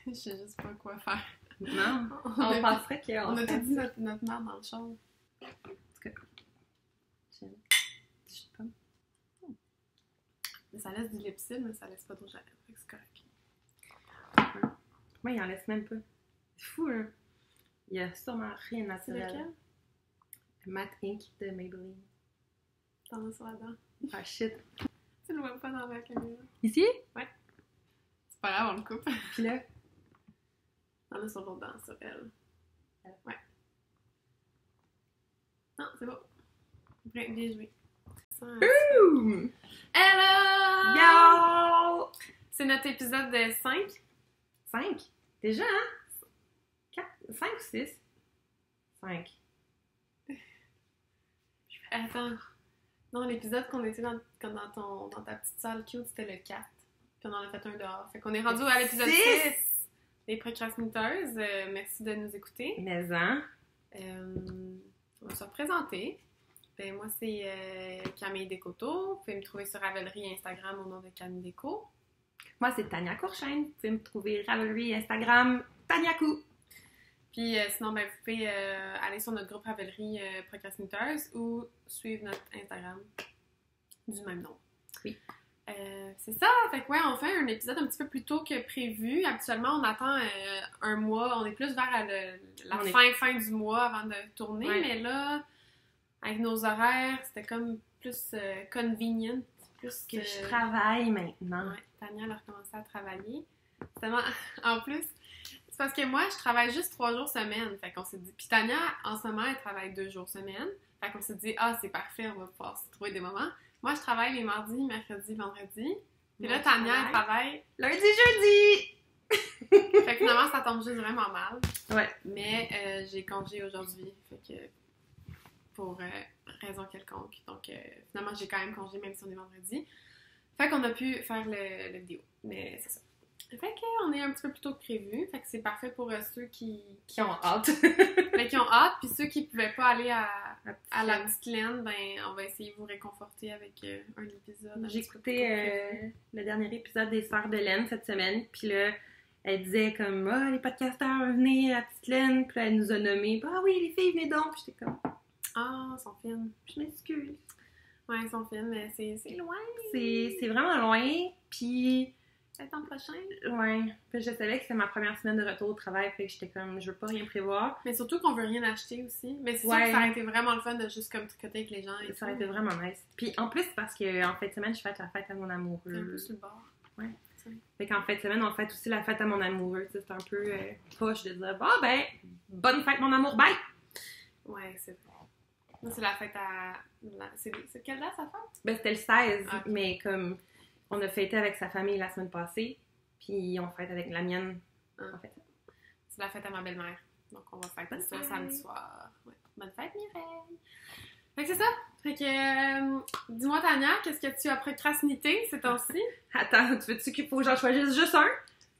Je sais juste pas quoi faire. Non, on penserait qu'on On a ferait tout dit notre merde dans le char. En tout cas, j'aime. Je sais pas. Mais ça laisse du lipsil, mais ça laisse pas d'eau javel. Fait que c'est correct. Moi, il en laisse même pas. C'est fou, hein? Il y a sûrement rien de C'est naturel. lequel? Matte Ink de Maybelline. T'en as sur la dent. Ah, shit. Tu le vois pas dans la caméra. Ici? C'est pas grave, on le coupe. Puis là? T'en as sur l'autre dent, sur elle. Ouais. Non, c'est bon. Bien joué. Ouh! Hello! Yo! C'est notre épisode 5. 5? Déjà, hein? 4? 5 ou 6? 5. Attends. Non, l'épisode qu'on était dans ta petite salle cute, c'était le 4. Puis on en a fait un dehors. Fait qu'on est rendu à l'épisode 6. Les procrastinateuses. Merci de nous écouter. Mais hein? On va se représenter. Ben, moi, c'est Camille Descoteaux. Vous pouvez me trouver sur Ravelry et Instagram au nom de Camille Déco. Moi, c'est Tania Courchaine. Vous pouvez me trouver Ravelry, Instagram, Tania Cou. Puis sinon, ben, vous pouvez aller sur notre groupe Ravelry Procrastinateurs ou suivre notre Instagram du même nom. Oui. C'est ça, fait que ouais, on fait un épisode un petit peu plus tôt que prévu. Habituellement, on attend un mois, on est plus vers la fin du mois avant de tourner, Ouais. mais là, avec nos horaires, c'était comme plus convenient, plus Que je travaille maintenant. Ouais, Tania, elle a recommencé à travailler. C'est tellement... En plus, c'est parce que moi, je travaille juste 3 jours semaine, fait qu'on s'est dit... Puis Tania, en ce moment, elle travaille 2 jours semaine, fait qu'on s'est dit, ah, c'est parfait, on va pouvoir se trouver des moments. Moi, je travaille les mardis, mercredis, vendredis. Puis là, Tania, elle travaille... Lundi, jeudi! Fait que finalement, ça tombe juste vraiment mal. Ouais. Mais j'ai congé aujourd'hui, fait que... Pour raison quelconque. Donc, finalement, j'ai quand même congé, même si on est vendredi. Fait qu'on a pu faire le vidéo. Mais c'est ça. Fait qu'on est un petit peu plus tôt que prévu. Fait que c'est parfait pour ceux qui ont hâte. Ben, qui ont hâte. Puis ceux qui pouvaient pas aller à la petite laine, ben, on va essayer de vous réconforter avec un épisode. J'ai écouté le dernier épisode des Sœurs de Laine cette semaine, puis là, elle disait comme « Ah, les podcasteurs, venez à la petite laine », puis là, elle nous a nommés « Ah oui, les filles, venez donc », puis j'étais comme « Ah, son film. » Je m'excuse. Ouais, son film, mais c'est loin. C'est vraiment loin, puis... Peut-être l'an prochain. Ouais, puis je savais que c'était ma première semaine de retour au travail, fait que j'étais comme, je veux pas rien prévoir. Mais surtout qu'on veut rien acheter aussi. Mais c'est sûr que ça aurait été vraiment le fun de juste comme tricoter avec les gens. Et ça aurait été vraiment nice. Puis en plus, parce qu'en fin de semaine, je fête la fête à mon amoureux. C'est un peu sur le bord. Ouais. Fait qu'en fin de semaine, on fête aussi la fête à mon amoureux. C'est un peu poche de dire, bon ben, bonne fête mon amour, bye! Ouais, c'est vrai. Moi, c'est la fête à... C'est quelle date, sa fête? Ben, c'était le 16, okay. Mais comme on a fêté avec sa famille la semaine passée, puis on fête avec la mienne, en fait. C'est la fête à ma belle-mère. Donc, on va fêter ça samedi soir. Ouais. Bonne fête, Mireille! Fait que c'est ça. Fait que, dis-moi, Tania, qu'est-ce que tu as procrastiné ces temps-ci? Attends, tu veux-tu qu'il faut que j'en choisisse juste un?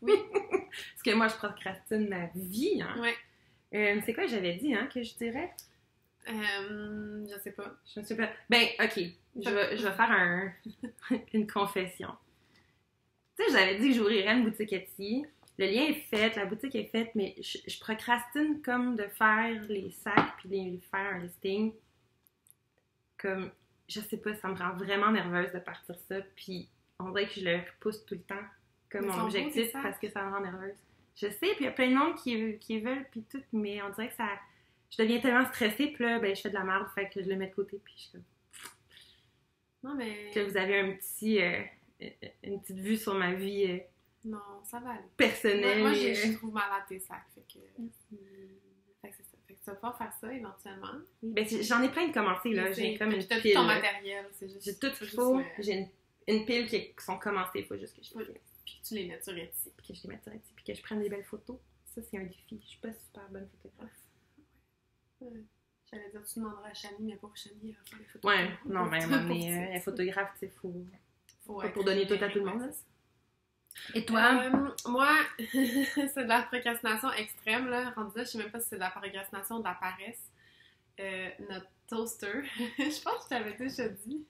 Oui. Parce que moi, je procrastine ma vie, hein. Ouais. C'est quoi que j'avais dit, hein, que je dirais? Je sais pas. Je ne sais pas. Ben, ok. Je vais faire une confession. Tu sais, j'avais dit que j'ouvrirais une boutique Etsy. Le lien est fait, la boutique est faite, mais je procrastine comme de faire les sacs puis de faire un listing. Comme, je sais pas, ça me rend vraiment nerveuse de partir ça. Puis on dirait que je le repousse tout le temps comme mon objectif parce que ça me rend nerveuse. Je sais, puis il y a plein de monde qui veulent puis tout, mais on dirait que ça... Je deviens tellement stressée, puis là, ben, je fais de la merde, fait que je le mets de côté, puis je suis comme... Non, mais... Que vous avez une petite vue sur ma vie non, ça va aller. Personnelle. Moi, je trouve malade tes sacs, fait que c'est ça. Fait que tu vas pouvoir faire ça, éventuellement. Ben, j'en ai plein de commencés, là. J'ai comme une pile. T'as tout ton matériel, c'est juste... J'ai tout ce qu'il faut. J'ai une pile qui sont commencées, il faut juste que je fasse. Puis que tu les mettes sur Etsy. Puis que je les mette sur Etsy, puis que je prenne des belles photos. Ça, c'est un défi. Je suis pas super bonne photographe. J'allais dire, tu demanderas à Chani, mais pas Chani, elle va faire les photos. Ouais, non, mais un photographe, tu sais, faut pas pour donner tout à tout le monde. Et toi? Moi, c'est de la procrastination extrême, là. Rendu là, je sais même pas si c'est de la procrastination ou de la paresse. Notre toaster, je pense que je t'avais déjà dit.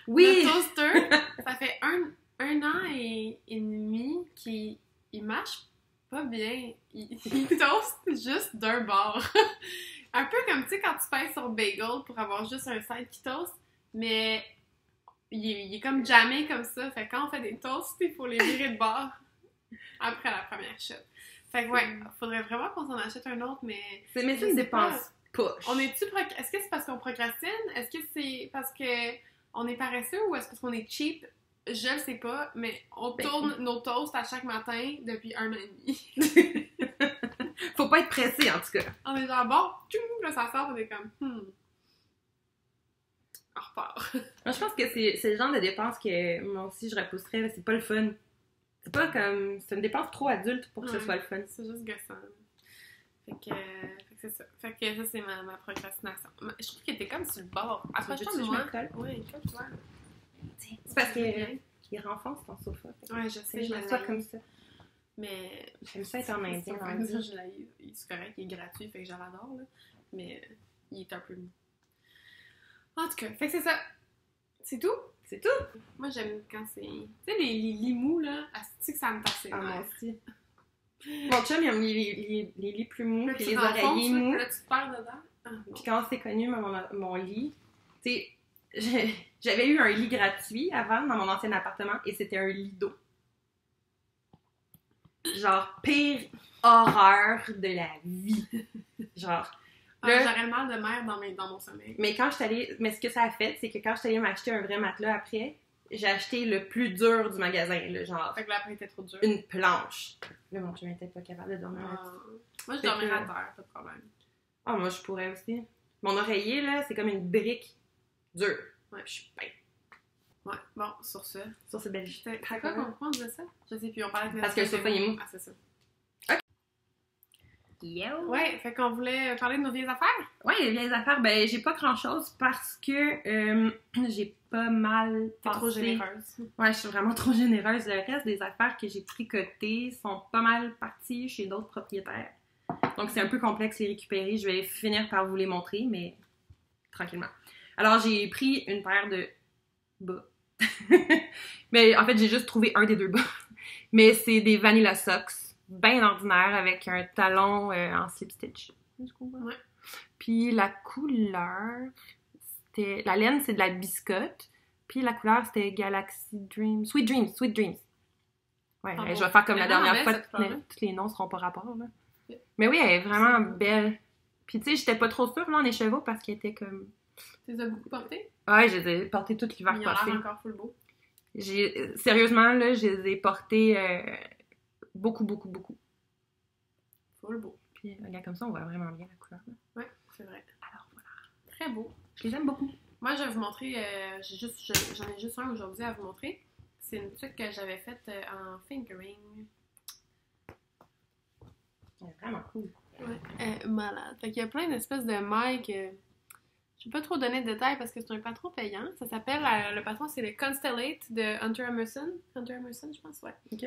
Oui! Notre toaster, ça fait un an et demi qu'il marche pas bien. Il toast juste d'un bord. Un peu comme, tu sais, quand tu pèses sur bagel pour avoir juste un side qui toast, mais il est comme jamais comme ça. Fait que quand on fait des toasts, il faut les virer de bord après la première shot. Fait que ouais, faudrait vraiment qu'on s'en achète un autre, mais... Mais c'est une dépense poche. Est-ce que c'est parce qu'on procrastine? Est-ce que c'est parce que on est paresseux ou est-ce parce qu'on est cheap? Je le sais pas, mais on tourne nos toasts à chaque matin depuis 1 an et demi. Faut pas être pressé, en tout cas. On est genre, bon, tchoum, là, ça sort, on est comme, on repart. Moi, je pense que c'est le genre de dépense que moi aussi je repousserais, c'est pas le fun. C'est pas comme... C'est une dépense trop adulte pour que ce soit le fun. C'est juste gossant. Fait que c'est ça. Fait que ça, c'est ma procrastination. Je trouve que t'es comme sur le bord. Approche-toi de moi. Oui, colle-toi. C'est parce qu'il renforce ton sofa. Ouais, je sais, je m'assois comme ça. Mais... J'aime ça être en indien dans le lit. C'est correct, il est gratuit, fait que je l'adore, là. Mais il est un peu mou. En tout cas, fait que c'est ça. C'est tout? C'est tout? Moi, j'aime quand c'est... Tu sais, les lits mous, là, asti que ça me tasse. Ah, moi aussi. Mon chum, il aime les lits plus mous, puis les oreillers mous. Là, tu te perds dedans. Puis quand on s'est connu, mon lit, tu sais, j'avais eu un lit gratuit avant dans mon ancien appartement et c'était un lit d'eau. Genre, pire horreur de la vie. Genre... Là, j'aurais le mal de mer dans mon sommeil. Mais ce que ça a fait, c'est que quand je suis allée m'acheter un vrai matelas après, j'ai acheté le plus dur du magasin, là, genre. Fait que l'après était trop dur. Une planche. Là, mon chum était pas capable de dormir là-dessus. Moi, je dormirais à terre, pas de problème. Ah, moi, je pourrais aussi. Mon oreiller, là, c'est comme une brique dure. Ouais, je suis bien. Ouais, bon, sur ce. Sur ce belle C'est quoi qu'on disait ça? Je sais plus, on parlait de... Parce que le sofa, il est mou. Ah, c'est ça. Yo. Ouais, fait qu'on voulait parler de nos vieilles affaires. Ouais, les vieilles affaires, ben j'ai pas grand-chose parce que j'ai pas mal T'es trop généreuse. Ouais, je suis vraiment trop généreuse. Le reste des affaires que j'ai tricotées sont pas mal parties chez d'autres propriétaires. Donc c'est un peu complexe à récupérer. Je vais finir par vous les montrer, mais tranquillement. Alors j'ai pris une paire de bas. Mais en fait, j'ai juste trouvé un des deux bas. Mais c'est des Vanilla Socks. Bien ordinaire avec un talon en slip stitch. Ouais. Puis la couleur, c'était... La laine, c'est de la biscotte. Puis la couleur, c'était Galaxy Dream... Sweet Dreams. Ouais, je vais faire comme la dernière fois. Tous les noms seront pas rapport, là. Mais oui, elle est vraiment belle. Puis tu sais, j'étais pas trop sûre, là, en écheveau, parce qu'elle était comme... Tu les as beaucoup portées? Ouais, je les ai portées tout l'hiver passé. Il y en a encore full beau. Sérieusement, là, je les ai portées... beaucoup. Full beau. Puis, regarde, comme ça, on voit vraiment bien la couleur. Là. Ouais, c'est vrai. Alors, voilà. Très beau. Je les aime beaucoup. Moi, je vais vous montrer, j'en ai juste un aujourd'hui à vous montrer. C'est une truc que j'avais faite en fingering. C'est vraiment cool. Ouais, malade. Fait qu'il y a plein d'espèces de mailles que je vais pas trop donner de détails parce que c'est un patron payant. Ça s'appelle, le patron, c'est le Constellate de Hunter Emerson. Hunter Emerson, je pense, ouais. OK.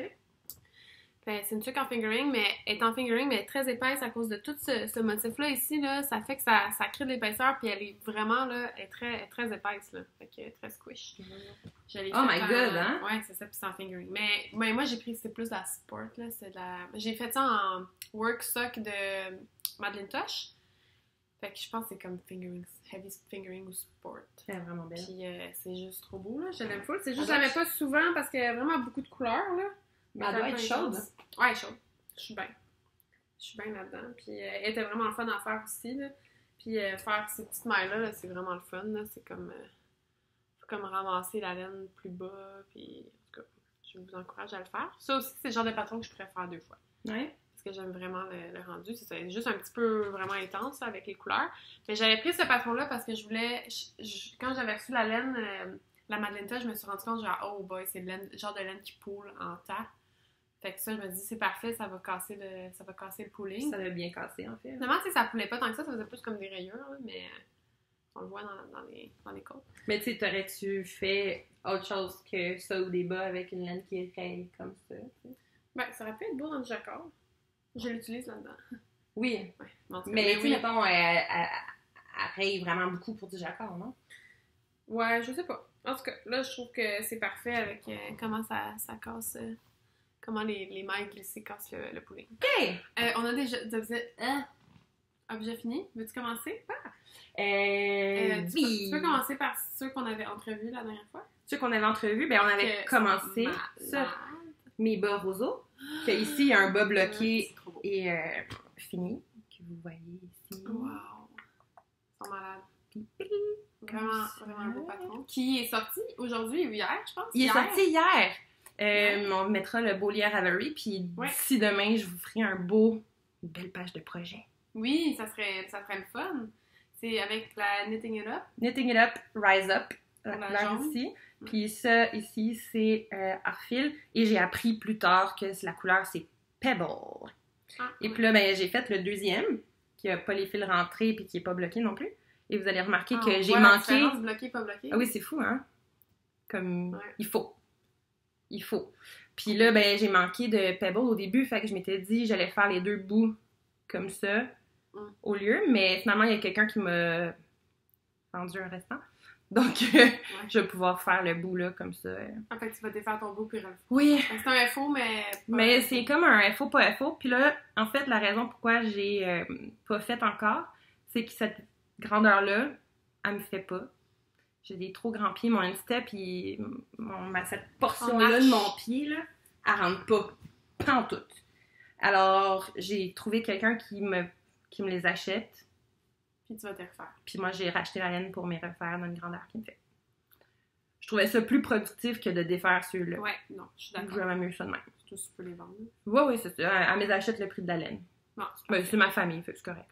Ben, c'est une truc en fingering, mais elle est en fingering, mais elle est très épaisse à cause de tout ce motif-là ici, là. Ça fait que ça crée de l'épaisseur, puis elle est vraiment, là, elle est très épaisse, là. Fait que très squish. Oh my god, hein? Ouais, c'est ça, puis c'est en fingering. Mais moi, j'ai pris, c'est plus de la sport, là. J'ai fait ça en work sock de Madeleine Tosh. Fait que je pense que c'est comme heavy fingering ou sport. C'est vraiment belle. Puis c'est juste trop beau, là. Je l'aime full. C'est juste que je l'aimais pas souvent parce qu'il y a vraiment beaucoup de couleurs, là. Mais elle doit être chaude. Ouais, chaude. Je suis bien là-dedans. Puis elle était vraiment le fun à faire aussi, là. Puis faire ces petites mailles-là, là, c'est vraiment le fun, là. C'est comme... faut comme ramasser la laine plus bas, puis... En tout cas, je vous encourage à le faire. Ça aussi, c'est le genre de patron que je pourrais faire 2 fois. Ouais. Parce que j'aime vraiment le rendu. C'est juste un petit peu vraiment intense, là, avec les couleurs. Mais j'avais pris ce patron-là parce que je voulais... quand j'avais reçu la laine... la Madeleine Tosh, je me suis rendu compte, genre, oh boy, c'est le genre de laine qui poule en tas. Fait que ça, je me dis, c'est parfait, ça va casser le pooling. Ça va bien casser, en fait. Finalement, tu sais, ça poulait pas tant que ça faisait plus comme des rayures, là, mais on le voit dans les côtes. Mais tu sais, t'aurais-tu fait autre chose que ça ou des bas avec une laine qui raye comme ça? T'sais? Ben, ça aurait pu être beau dans du jacquard. Je l'utilise là-dedans. Oui. Ouais, mais tu sais, mettons, elle raye vraiment beaucoup pour du jacquard, non? Ouais, je sais pas. En tout cas, là, je trouve que c'est parfait avec comment ça casse comment les mailles glissées cassent le pudding. OK! On a déjà objet fini. Veux-tu commencer? Tu peux commencer par ceux qu'on avait entrevus la dernière fois? Ceux qu'on avait entrevus, ben on avait commencé ça. Mes bas roseaux. Que ici, il y a un bas bloqué et fini. Que vous voyez ici. Wow! Ils sont malades. Vraiment, vraiment un beau patron. Qui est sorti aujourd'hui ou hier, je pense? Il est sorti hier. On mettra le beau lien Avery, puis d'ici demain, je vous ferai une belle page de projet. Oui, ça serait le fun. C'est avec la Knitting It Up. Knitting It Up, Rise Up, la couleur ici. Puis ça, ici, c'est Arfil. Et j'ai appris plus tard que la couleur, c'est Pebble. Et puis là, ben, j'ai fait le deuxième, qui n'a pas les fils rentrés puis qui n'est pas bloqué non plus. Et vous allez remarquer que j'ai manqué... bloqué, pas bloqué. Ah oui, c'est fou, hein? Comme, il faut. Puis là, ben, j'ai manqué de Pebble au début, fait que je m'étais dit j'allais faire les deux bouts comme ça au lieu. Mais finalement, il y a quelqu'un qui m'a vendu un restant. Donc, je vais pouvoir faire le bout là, comme ça. En fait, tu vas défaire ton bout puis refaire. Oui. C'est un FO, mais... Mais c'est comme un FO, pas FO. Puis là, en fait, la raison pourquoi j'ai pas fait encore, c'est que cette grandeur-là, elle me fait pas. J'ai des trop grands pieds. Mon instep, puis cette portion-là de mon pied, là, elle rentre pas en tout. Alors, j'ai trouvé quelqu'un qui me les achète. Puis tu vas te refaire. Puis moi, j'ai racheté la laine pour me refaire dans une grandeur qui me fait. Je trouvais ça plus productif que de défaire ceux-là. Ouais, non, je suis d'accord. Je vais mieux ça de même. Surtout si tu peux les vendre. Oui, c'est ça. Elle me les achète le prix de la laine. Non, c'est ma famille, fait que c'est correct.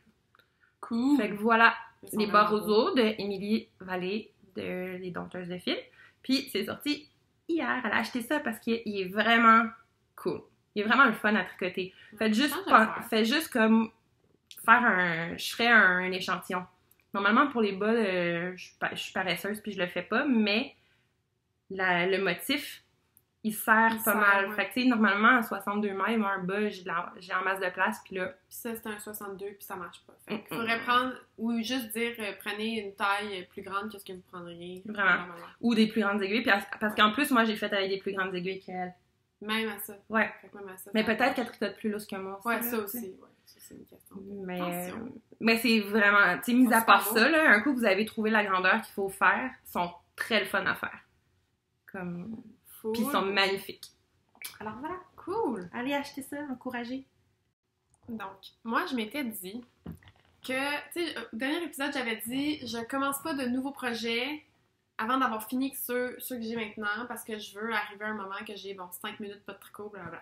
Cool. Fait que voilà, les bas roseaux de Émilie Vallée, de Les Dompteuses de Fil. Puis c'est sorti hier. Elle a acheté ça parce qu'il est vraiment cool. Il est vraiment le fun à tricoter. Faites juste comme je ferais un échantillon. Normalement, pour les bas, je suis paresseuse puis je le fais pas, mais le motif, il sert pas mal. Ouais. Fait que, tu sais, normalement, à 62 mailles, moi, un bas, j'ai en masse de place, puis là... Puis ça, c'est un 62, puis ça marche pas. Fait qu'il faudrait prendre, ou juste dire, prenez une taille plus grande que ce que vous prendriez. Vraiment. Ou des plus grandes aiguilles, parce qu'en plus, moi, j'ai fait avec des plus grandes aiguilles qu'elle. Même à ça. Ouais. Fait que même à ça. Mais peut-être qu'elle tricote plus lousse que moi. Ouais, ça aussi, ouais. Ça, c'est une question. Mais c'est vraiment, tu sais, mis à part ça, là, un coup que vous avez trouvé la grandeur qu'il faut faire, ils sont très le fun à faire. Comme... Puis ils sont magnifiques. Alors voilà. Cool. Allez acheter ça, encouragez. Donc, moi, je m'étais dit que, tu sais, au dernier épisode, j'avais dit, je commence pas de nouveaux projets avant d'avoir fini ceux que j'ai maintenant, parce que je veux arriver à un moment que j'ai, 5 minutes, pas de tricot, blablabla.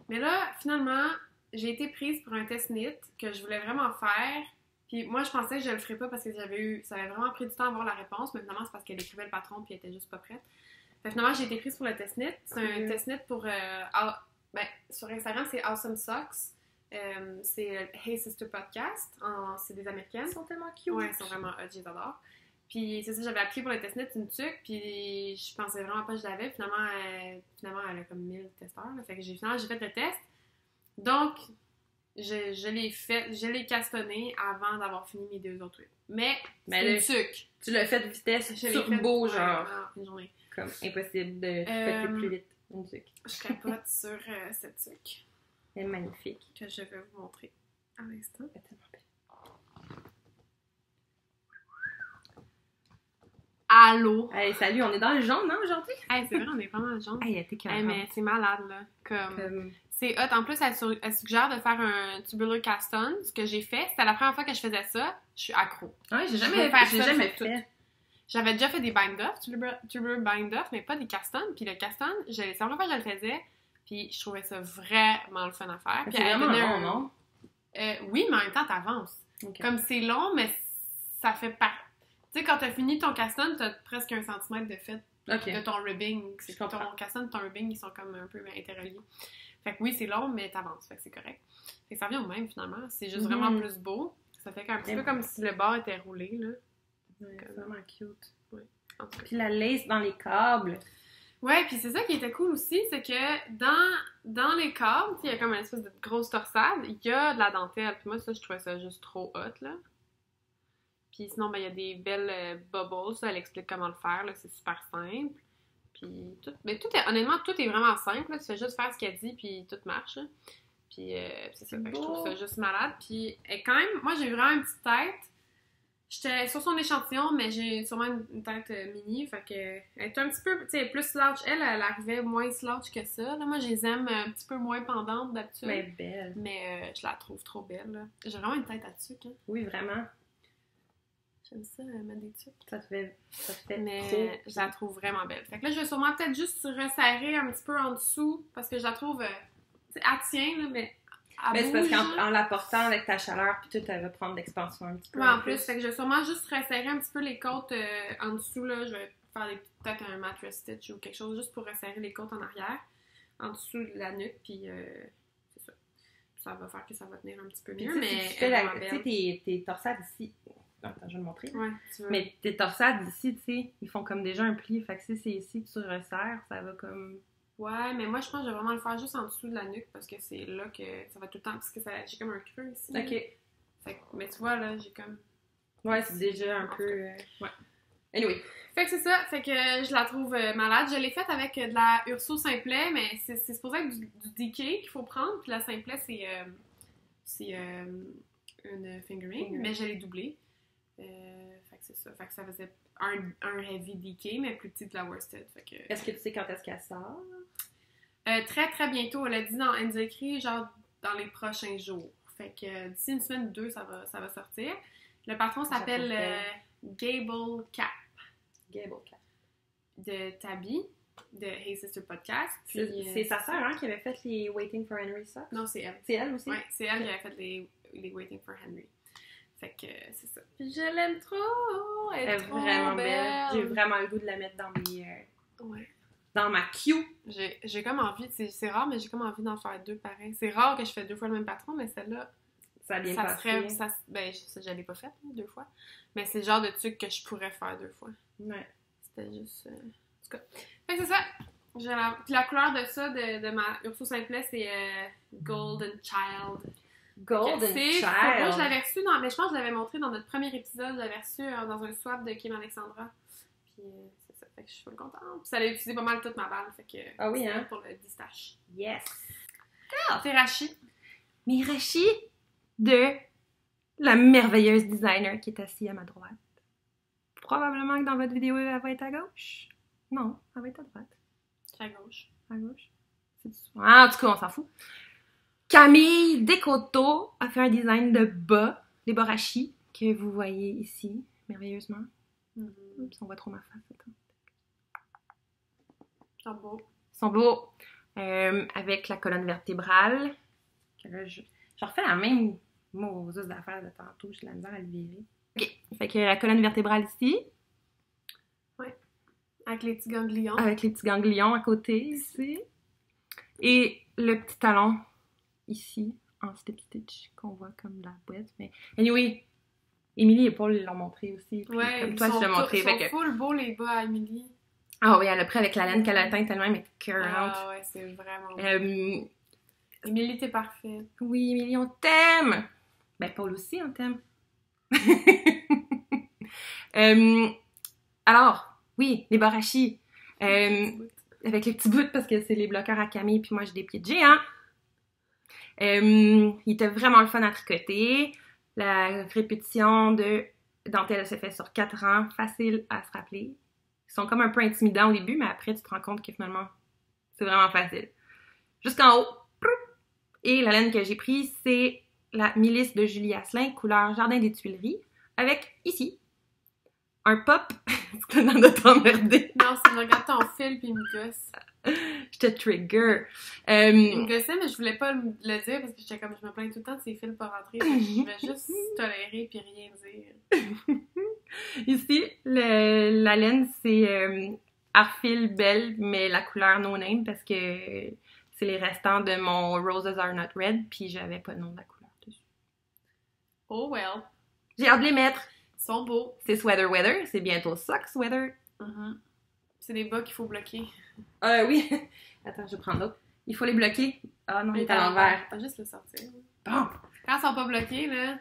Mais là, finalement, j'ai été prise pour un test knit que je voulais vraiment faire. Puis moi, je pensais que je le ferais pas parce que ça avait vraiment pris du temps à avoir la réponse. Mais finalement, c'est parce qu'elle écrivait le patron puis elle était juste pas prête. Fait, finalement, j'ai été prise pour le test knit. C'est un test knit pour... sur Instagram, c'est Awesome Socks. C'est Hey Sister Podcast. C'est des Américaines. Ils sont tellement cute. Ouais, ils sont vraiment hot, je les adore. Puis c'est ça, j'avais appelé pour le test knit une tuque, puis je pensais vraiment pas que je l'avais. Finalement, elle a comme 1000 testeurs. Là. Fait que j'ai fait le test. Donc, je l'ai castonné avant d'avoir fini mes 2 autres trucs. Mais c'est une tuque. Tu l'as fait de vitesse turbo, genre. Une journée. Comme impossible de faire plus vite une tuque. Je capote sur cette tuque. Elle est magnifique. Que je vais vous montrer à l'instant. Elle est tellement belle. Allô? Hey, salut, on est dans le jaune, non, aujourd'hui? Hey, c'est vrai, on est vraiment dans le jaune. Hey, elle était carrément. Hey, mais c'est malade, là. Comme... C'est hot. En plus, elle suggère de faire un tubular cast on. Ce que j'ai fait, c'était la première fois que je faisais ça. Je suis accro. Ouais, j'ai jamais fait. J'avais déjà fait des bind-off, tubular bind-off, mais pas des cast-on. Puis le cast-on, c'est la première fois que je le faisais. Puis je trouvais ça vraiment le fun à faire. C'est vraiment long, non? Oui, mais en même temps, t'avances. Okay. Comme c'est long, mais ça fait partie. Tu sais, quand t'as fini ton cast-on, t'as presque 1 centimètre de fait de ton ribbing. Ton cast-on et ton ribbing, ils sont comme un peu interreliés. Fait que oui, c'est long, mais t'avances. Fait que c'est correct. Fait que ça revient au même, finalement. C'est juste vraiment plus beau. Ça fait un petit peu comme si le bord était roulé, là. C'est vraiment cute. Ouais. Puis la lace dans les câbles. Ouais, puis c'est ça qui était cool aussi, c'est que dans les câbles, il y a comme une espèce de grosse torsade, il y a de la dentelle. Puis moi, ça, je trouvais ça juste trop hot, là. Puis sinon, il y a des belles bubbles. Ça, elle explique comment le faire, là. C'est super simple. Puis tout, mais honnêtement, tout est vraiment simple, là. Tu fais juste faire ce qu'elle dit, puis tout marche, là. Puis c'est ça, fait que je trouve ça juste malade. Puis quand même, moi j'ai vraiment une petite tête. J'étais sur son échantillon, mais j'ai sûrement une tête mini, fait que elle est un petit peu, tu sais, plus slouch. Elle arrivait moins slouch que ça. Là, moi, je les aime un petit peu moins pendantes d'habitude. Mais belle. Mais je la trouve trop belle, là. J'ai vraiment une tête à tuque, hein. Oui, vraiment. J'aime ça, mettre des tuques. Ça te fait Mais trop. je la trouve vraiment belle. Fait que là, je vais sûrement peut-être juste resserrer un petit peu en dessous, parce que je la trouve, tu sais, elle tient, là, mais Mais c'est parce qu'en la portant avec ta chaleur, puis tout, elle va prendre l'expansion un petit peu. Ouais, en plus, fait que je vais sûrement juste resserrer un petit peu les côtes en dessous, là. Je vais faire peut-être un mattress stitch ou quelque chose juste pour resserrer les côtes en arrière, en dessous de la nuque, puis c'est ça. Ça va faire que ça va tenir un petit peu mieux, mais si tu fais tes torsades ici. Attends, je vais le montrer. Ouais, tu veux. Mais tes torsades ici, tu sais, ils font comme déjà un pli. Fait que si c'est ici que tu resserres, ça va comme... Ouais, mais moi, je pense que je vais vraiment le faire juste en dessous de la nuque parce que c'est là que ça va tout le temps, parce que j'ai comme un creux ici. OK. Fait que, mais tu vois, là, j'ai comme... Ouais, c'est déjà un peu... Ouais. Anyway. Fait que c'est ça, fait que je la trouve malade. Je l'ai faite avec de la Urso Simplet, mais c'est supposé être du DK qu'il faut prendre, puis la Simplet, c'est une fingering, mais je l'ai doublée. Fait que c'est ça. Fait que ça faisait un heavy DK, mais plus petit que la worsted. Fait que... Est-ce que tu sais quand est-ce qu'elle sort? Très, très bientôt. Elle nous a écrit genre dans les prochains jours. Fait que d'ici une semaine ou deux, ça va sortir. Le patron s'appelle Gable Cap. Gable Cap. De Tabby, de Hey Sister Podcast. C'est sa sœur, hein, qui avait fait les Waiting for Henry Socks? Non, c'est elle. C'est elle aussi? Ouais, c'est elle qui avait fait les Waiting for Henry. Fait que c'est ça. Puis je l'aime trop! Elle est trop vraiment belle! J'ai vraiment le goût de la mettre dans mes... Ouais. Dans ma queue. J'ai comme envie, c'est rare, mais j'ai comme envie d'en faire deux pareils. C'est rare que je fais deux fois le même patron, mais celle-là, ça a bien passé. Ben, je l'ai pas faite, deux fois. Mais c'est le genre de truc que je pourrais faire deux fois. Ouais. C'était juste... En tout cas. Fait que c'est ça! Puis la couleur de ça, de ma Urso Simplet, c'est Golden Child. Golden Child! Moi, je l'avais reçu mais je pense que je l'avais montré dans notre premier épisode. Je l'avais reçu dans un swap de Kim Alexandra. Puis c'est ça. Fait que je suis full contente. Puis ça a utilisé pas mal toute ma balle. Fait que ah oui, hein? pour le distache. Yes! C'est Rachi. Mais Rachi de la merveilleuse designer qui est assise à ma droite. Probablement que dans votre vidéo, elle va être à gauche. Non, elle va être à droite. C'est à gauche. À gauche? Ah, en tout cas, on s'en fout. Camille Descoteaux a fait un design de bas, les bas Rachi, que vous voyez ici, merveilleusement. Oups, on voit trop ma face. Attends. Ils sont beaux. Ils sont beaux. Avec la colonne vertébrale. Que là, je refais la même mauvaise d'affaires de tantôt. J'ai la misère à le virer. OK. Fait que la colonne vertébrale ici. Ouais. Avec les petits ganglions. Avec les petits ganglions à côté, ici. Et le petit talon ici, en slip stitch, qu'on voit comme la boîte. Mais anyway, Émilie et Paul l'ont montré aussi. Ouais, comme toi, je l'ai montré. Ils sont full beaux, les bas à Émilie. Ah oui, elle a pris avec la laine qu'elle a teinte tellement écœurante. Ah ouais, c'est vraiment beau. Émilie, t'es parfaite. Oui, Émilie, on t'aime! Ben, Paul aussi, on t'aime. Alors, oui, les barachis. Avec les petits bouts, parce que c'est les bloqueurs à Camille, puis moi, j'ai des pieds de géant. Il était vraiment le fun à tricoter. La répétition de dentelle se fait sur 4 rangs, facile à se rappeler. Ils sont comme un peu intimidants au début, mais après, tu te rends compte que finalement, c'est vraiment facile. Jusqu'en haut. Et la laine que j'ai prise, c'est la Milice de Julie Asselin, couleur Jardin des Tuileries, avec, ici, un pop. C'est que t'en as t'emmerder. Non, c'est je regarde ton fil puis il me gosse. Je te trigger. Il me gossait, mais je voulais pas le dire parce que j'étais comme, je me plains tout le temps de ces fils pas rentrés. Je vais juste tolérer puis rien dire. Ici, la laine, c'est Arfil Belle, mais la couleur no name parce que c'est les restants de mon Roses Are Not Red, puis j'avais pas le nom de la couleur dessus. Oh well. J'ai hâte de les mettre. Ils sont beaux. C'est Sweater Weather, c'est bientôt Socks Weather. C'est des bas qu'il faut bloquer. Oui. Attends, je vais prendre l'autre. Il faut les bloquer. Ah non, il est à l'envers. T'as juste le sortir. Bon. Quand ils sont pas bloqués, là,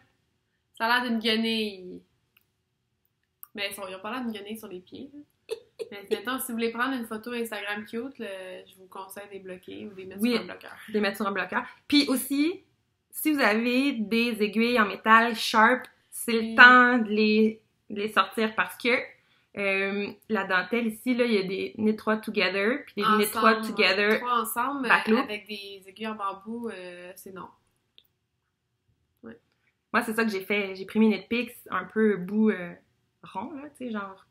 ça a l'air d'une guenille. Mais ils ont pas l'air d'une guenille sur les pieds. Là. Mais mettons, si vous voulez prendre une photo Instagram cute, je vous conseille de les bloquer ou de les mettre Oui, sur un bloqueur. de les mettre sur un bloqueur. Puis aussi, si vous avez des aiguilles en métal sharp, c'est le temps de les sortir parce que la dentelle ici, là, il y a des knit 3 together, puis des knit 3 together trois ensemble, backloop. avec des aiguilles en bambou, c'est non. Ouais. Moi, c'est ça que j'ai fait. J'ai pris mes knit picks un peu bout rond, là, tu sais, genre...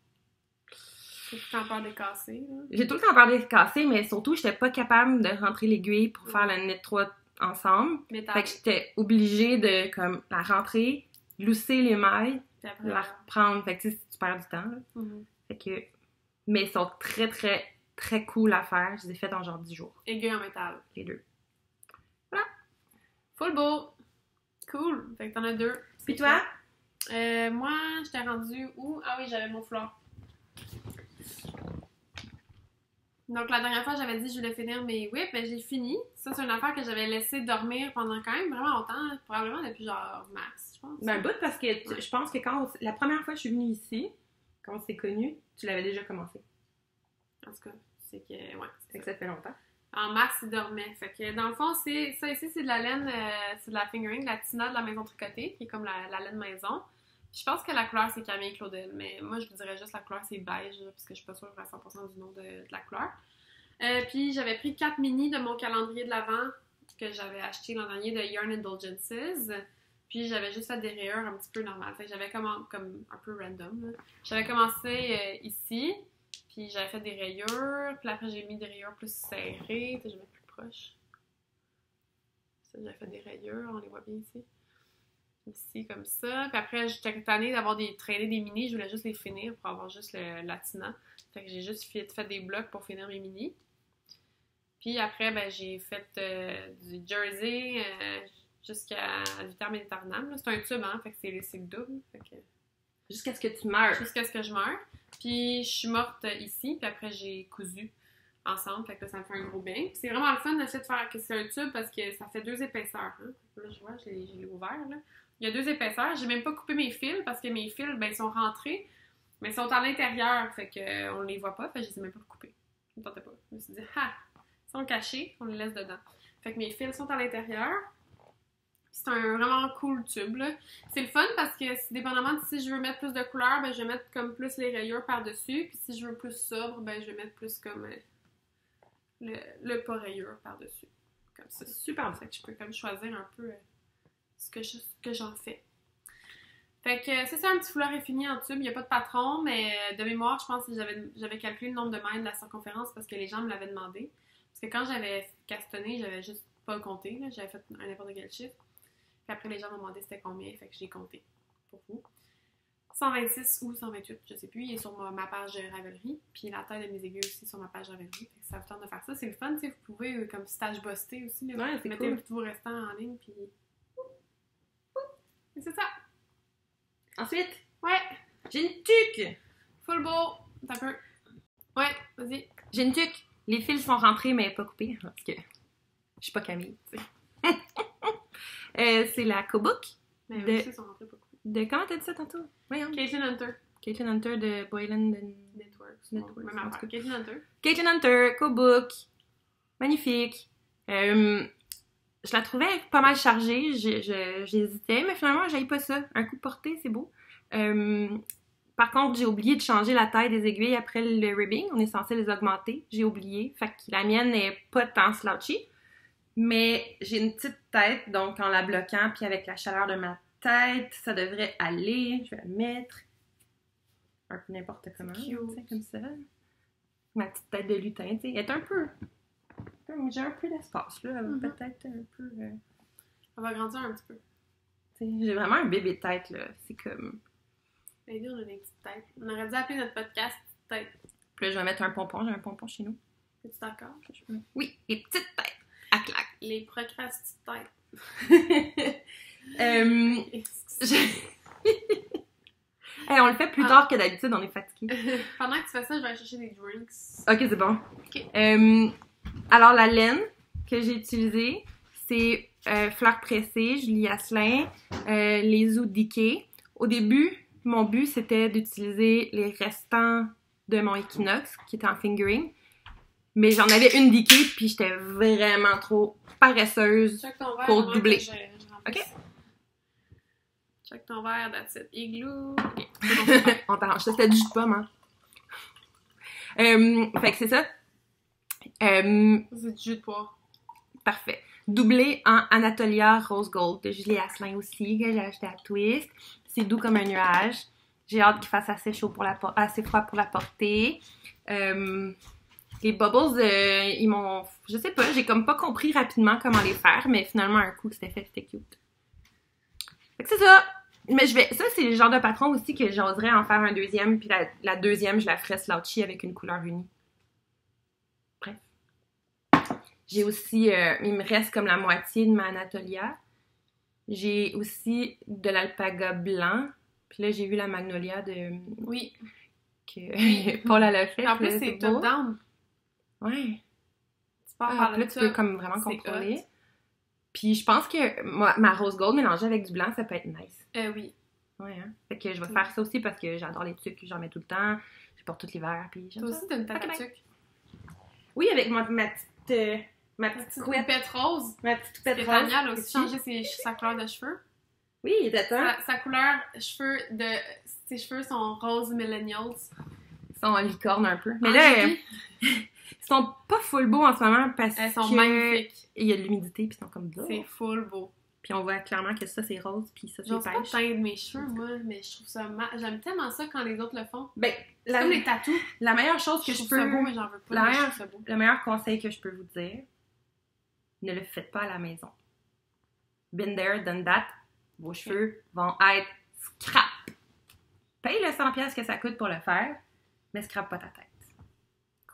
J'ai tout le temps peur de casser, là. J'ai tout le temps peur de casser, mais surtout, j'étais pas capable de rentrer l'aiguille pour faire le knit 3 ensemble. Fait que j'étais obligée de, comme, la rentrer, lousser les mailles, puis la reprendre. Fait que, tu sais, tu perds du temps, là. Fait que... Mais ils sont très, très, très cool à faire. Je les ai faites en genre 10 jours. Aiguille en métal. Les deux. Voilà. Full beau. Cool. Fait que t'en as 2. Puis toi? Moi, j'étais rendue où? Ah oui, j'avais mon foulard. Donc, la dernière fois, j'avais dit que je voulais finir mes whips, mais j'ai fini. Ça, c'est une affaire que j'avais laissé dormir pendant quand même vraiment longtemps, probablement depuis genre mars, je pense. Ben, un bout, parce que je pense que la première fois que je suis venue ici, quand on s'est connus, tu l'avais déjà commencé. En tout cas, c'est que, ouais. Fait que ça fait longtemps. En mars, il dormait. Fait que, dans le fond, ça ici, c'est de la laine, c'est de la fingering, la Tina de la maison tricotée, qui est comme la laine maison. Je pense que la couleur, c'est Camille Claudel, mais moi, je vous dirais juste la couleur, c'est beige, parce que je suis pas sûre à 100% du nom de la couleur. Puis, j'avais pris 4 mini de mon calendrier de l'Avent que j'avais acheté l'an dernier de Yarn Indulgences. Puis, j'avais juste fait des rayures un petit peu normales. Fait que j'avais comme un peu random, là. J'avais commencé ici, puis j'avais fait des rayures. Puis après, j'ai mis des rayures plus serrées. Je vais mettre plus proche. Ça, j'avais fait des rayures, on les voit bien ici. Ici, comme ça. Puis après, j'étais tannée d'avoir traîné des mini. Je voulais juste les finir pour avoir juste la Tina. Fait que j'ai juste fait des blocs pour finir mes mini. Puis après, ben, j'ai fait du jersey jusqu'à vitam aeternam. C'est un tube, hein? Fait que c'est le double. Fait que... Jusqu'à ce que tu meurs. Jusqu'à ce que je meure. Puis je suis morte ici. Puis après, j'ai cousu ensemble. Fait que ça me fait un gros bain. Puis c'est vraiment le fun d'essayer de faire que c'est un tube parce que ça fait 2 épaisseurs. Hein? Là, je vois, je l'ai ouvert, là. Il y a 2 épaisseurs. J'ai même pas coupé mes fils parce que mes fils, ben, ils sont rentrés, mais ils sont à l'intérieur. Fait qu'on les voit pas. Fait que je les ai même pas coupés. Je me tentais pas. Je me suis dit, ils sont cachés, on les laisse dedans. Fait que mes fils sont à l'intérieur. C'est un vraiment cool tube, là. C'est le fun parce que, dépendamment de si je veux mettre plus de couleurs, ben, je vais mettre comme plus les rayures par-dessus. Puis si je veux plus sobre, ben, je vais mettre plus comme le pas rayure par-dessus. Comme ça. Super. Fait que je peux comme choisir un peu ce que j'en fais. Fait que c'est ça, un petit foulard infini en tube. Il n'y a pas de patron, mais de mémoire, je pense que j'avais calculé le nombre de mètres de la circonférence parce que les gens me l'avaient demandé. Parce que quand j'avais castonné, j'avais juste pas compté. Là. J'avais fait n'importe quel chiffre. Puis après, les gens m'ont demandé c'était combien. Fait que j'ai compté pour vous. 126 ou 128, je sais plus. Il est sur ma page Ravelry. Puis la taille de mes aiguilles aussi sur ma page Ravelry. Fait que ça vous tente de faire ça. C'est le fun, tu sais. Vous pouvez, comme stage busté aussi. Là, ouais, c'est mettez cool. tous vos restants en ligne. Puis et c'est ça. Ensuite, Ouais. j'ai une tuque. Full beau. Un peu. Ouais, vas-y. J'ai une tuque. Les fils sont rentrés, mais pas coupés. Parce que je suis pas Camille, tu sais. C'est la Kobook. Mais de... aussi, ils sont rentrés pas cool. De comment t'as dit ça tantôt? Voyons. Caitlin Hunter. Caitlin Hunter de Boylan Networks. Networks. Même affaire. Caitlin Hunter. Caitlin Hunter, Kobook. Magnifique. Je la trouvais pas mal chargée. J'hésitais, mais finalement, j'aille pas ça. Un coup de portée, c'est beau. Par contre, j'ai oublié de changer la taille des aiguilles après le ribbing. On est censé les augmenter. J'ai oublié. Fait que la mienne n'est pas tant slouchy. Mais j'ai une petite tête, donc en la bloquant, puis avec la chaleur de ma tête, ça devrait aller. Je vais la mettre un peu n'importe comment, tu sais, comme ça. Ma petite tête de lutin, tu sais. Elle est un peu... J'ai un peu d'espace, là. Peut-être un peu... On va grandir un petit peu. Tu sais, j'ai vraiment un bébé de tête, là. C'est comme... Mais nous, on a des petites têtes. On aurait dû appeler notre podcast « Petite tête ». Puis là, je vais mettre un pompon. J'ai un pompon chez nous. Es-tu d'accord? Oui, les petites têtes. À claque. Les procrastines têtes. Hey, on le fait plus tard que d'habitude, on est fatigué. Pendant que tu fais ça, je vais aller chercher des drinks. Ok, c'est bon. Ok. Alors, la laine que j'ai utilisée, c'est fleurs pressées, Julie Asselin, les Oud Decay. Au début, mon but, c'était d'utiliser les restants de mon Equinox, qui était en fingering. Mais j'en avais une DK, puis j'étais vraiment trop paresseuse Check ton verre, pour moi, doubler. que je remplisse. OK? Check ton verre, that's it. Igloo. OK. On t'arrange ça, c'était du jus de pomme, hein? Fait que c'est ça. C'est du jus de poire. Parfait. Doublé en Anatolia Rose Gold de Julie Asselin aussi, que j'ai acheté à Twist. C'est doux comme un nuage. J'ai hâte qu'il fasse assez chaud assez froid pour la porter. Les bubbles, ils m'ont... Je sais pas, j'ai comme pas compris rapidement comment les faire, mais finalement, un coup que c'était fait, c'était cute. Fait que c'est ça! Mais ça, c'est le genre de patron aussi que j'oserais en faire un deuxième, puis la deuxième, je la ferais slouchy avec une couleur unie. Bref. J'ai aussi... il me reste comme la moitié de ma Anatolia. J'ai aussi de l'alpaga blanc. Puis là, j'ai vu la magnolia de... Oui. Que Paul elle a fait. En plus, c'est beau. top-down. Ouais. Tu peux en parler là, de tu ça. peux comme vraiment contrôler. Puis je pense que ma rose gold mélangée avec du blanc, ça peut être nice. Oui. Ouais, hein. Fait que je vais faire ça aussi parce que j'adore les tucs, j'en mets tout le temps. Je porte tout l'hiver, puis j'aime Toi ça. aussi, t'as une tête à Ok, tuque. Oui, avec ma petite Ma petite couette. coupette rose. Ma petite coupette rose. Tania a aussi ici. changé sa couleur de cheveux. Oui, il était temps. Sa couleur cheveux ses cheveux sont rose millennials. Ils sont en licorne un peu. Mais En là, hippie. ils sont pas full beaux en ce moment parce Elles sont que magnifiques. il y a de l'humidité puis ils sont comme ça. C'est full beau. Puis on voit clairement que ça c'est rose puis ça c'est J'ose pas pêche. teindre mes cheveux, moi, mais je trouve ça j'aime tellement ça quand les autres le font. Ben, C'est comme les tatous. la meilleure chose que Je je trouve ça beau, peux, mais j'en veux pas. la mais je meilleure- trouve ça beau. le meilleur conseil que je peux vous dire, ne le faites pas à la maison. Been there, done that. Vos cheveux vont être scrap. Paye le 100$ que ça coûte pour le faire, mais scrap pas ta tête.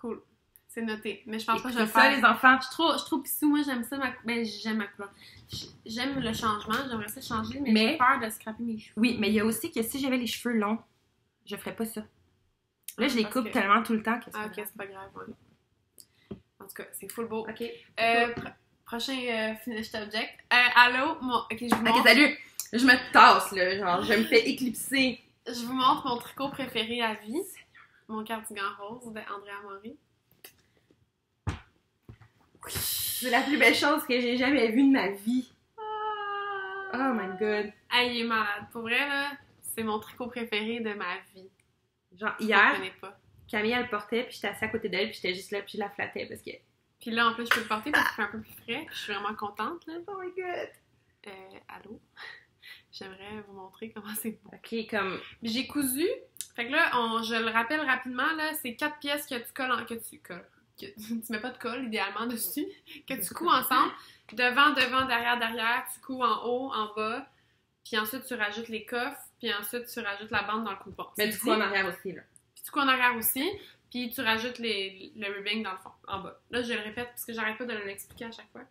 Cool. C'est noté. Mais je pense pas que je vais le C'est ça, faire. les enfants. Je suis trop pissou. Moi, j'aime ça. J'aime ma couleur. J'aime le changement. J'aimerais ça changer, mais j'ai peur de scraper mes cheveux. Oui, mais il y a aussi que si j'avais les cheveux longs, je ferais pas ça. Là, je les Parce coupe que- tellement tout le temps que c'est Ah, pas ok, grave. c'est pas grave. Ouais. En tout cas, c'est full beau. OK. Prochain finished object. Allô? Ok, je vous montre. OK, salut! Je me tasse, là. Genre, je me fais éclipser. Je vous montre mon tricot préféré à vie. Mon cardigan rose de Andrea Mori. C'est la plus belle chose que j'ai jamais vue de ma vie. Oh my god. Hey, il est malade. Pour vrai, là, c'est mon tricot préféré de ma vie. Genre, Je hier, connais pas. Camille, elle le portait, puis j'étais assise à côté d'elle, puis j'étais juste là, puis je la flattais parce que... Puis là, en plus, je peux le porter parce qu'il fait un peu plus frais. Puis je suis vraiment contente, là. Oh my god. Allô? J'aimerais vous montrer comment c'est beau. OK, comme... Puis j'ai cousu. Fait que là, je le rappelle rapidement, là, c'est 4 pièces que tu colles que tu mets pas de colle, idéalement, dessus. Que tu couds ensemble. Devant, derrière. Tu couds en haut, en bas. Puis ensuite, tu rajoutes les coffres. Puis ensuite, tu rajoutes la bande dans le coupon. Mais du coup, en arrière aussi, là. Puis tu couds en arrière aussi. Puis tu rajoutes le ribbing dans le fond, en bas. Là, je le répète parce que j'arrête pas de l'expliquer à chaque fois.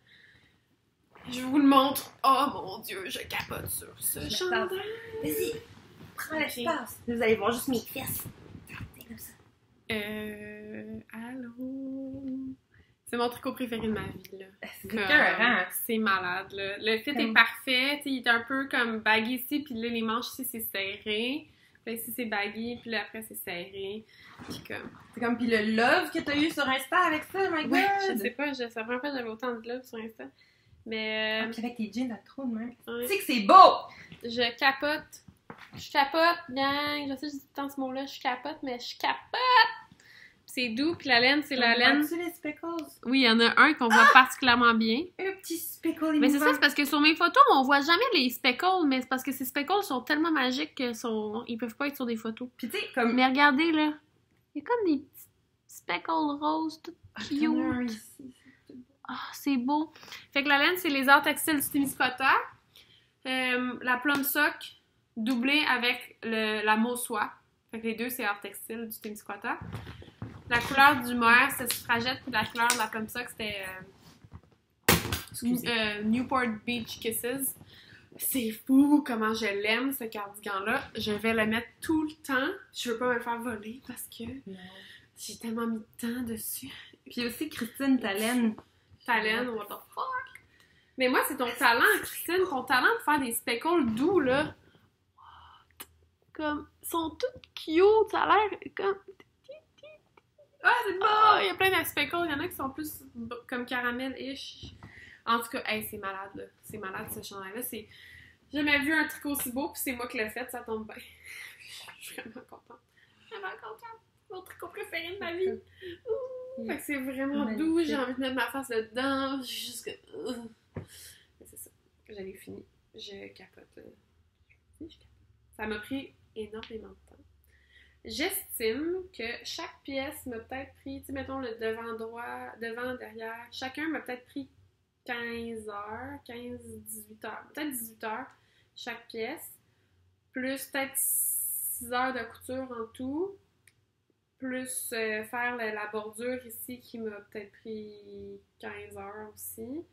Je vous le montre. Oh mon Dieu, je capote sur ce chandail. Vas-y, prends l'espace. Vous allez voir juste mes fesses. C'est comme ça. Allô? C'est mon tricot préféré de ma vie, là. C'est Comme, écœurant. c'est malade, là. Le fit est parfait. T'sais, il est un peu comme baggy ici, puis là, les manches ici, c'est serré. Puis là, ici, c'est baggy, puis là, après, c'est serré. Puis comme... C'est comme, puis le love que t'as eu sur Insta avec ça, my god. Ouais, je sais pas, c'est la première fois que j'avais autant de love sur Insta. Mais... Puis avec tes jeans à trop de même. ouais. Tu sais que c'est beau! Je capote. Je capote, gang. Je sais, je dis tout le temps ce mot-là. Je capote, mais je capote. C'est doux, puis la laine, c'est la laine. Vois-tu les speckles? Oui, il y en a un qu'on voit particulièrement bien. Un petit speckle Mais c'est ça, émouvant. c'est parce que sur mes photos, on voit jamais les speckles, mais c'est parce que ces speckles sont tellement magiques ils peuvent pas être sur des photos. Puis tu sais, comme... Mais regardez, là. Il y a comme des petits speckles roses, tout Il y en a un cute. ici. Ah, c'est beau. Fait que la laine, c'est les arts textiles du Témiscouata. La plum sock doublée avec la mauve soie. Fait que les deux, c'est arts textiles du Témiscouata. La couleur du mohair, c'était suffragette, puis la couleur de la plum sock, c'était Newport Beach Kisses. C'est fou comment je l'aime, ce cardigan-là. Je vais le mettre tout le temps. Je veux pas me le faire voler parce que j'ai tellement mis de temps dessus. Puis aussi, Christine, ta laine. Ta laine, what the fuck? Mais moi, c'est ton talent, Christine. Ton talent de faire des speckles doux, là. What? Comme, ils sont toutes cute. Ça a l'air comme... Ah, c'est bon! Il y a plein d'aspects. Il y en a qui sont plus comme caramel-ish. En tout cas, hey, c'est malade, là. C'est malade, ce chandail-là. J'ai jamais vu un truc aussi beau, puis c'est moi qui l'ai fait, ça tombe bien. Je suis vraiment contente. Vraiment contente. Mon tricot préféré de ma vie. Ouh! Fait que c'est vraiment doux. J'ai envie de mettre ma face dedans. Juste que... Mais c'est ça. J'avais fini. Je capote. Ça m'a pris énormément de temps. J'estime que chaque pièce m'a peut-être pris, tu sais, mettons le devant droit, devant, derrière, chacun m'a peut-être pris 15 heures, 18 heures, peut-être 18 heures chaque pièce, plus peut-être 6 heures de couture en tout, plus faire la bordure ici qui m'a peut-être pris 15 heures aussi,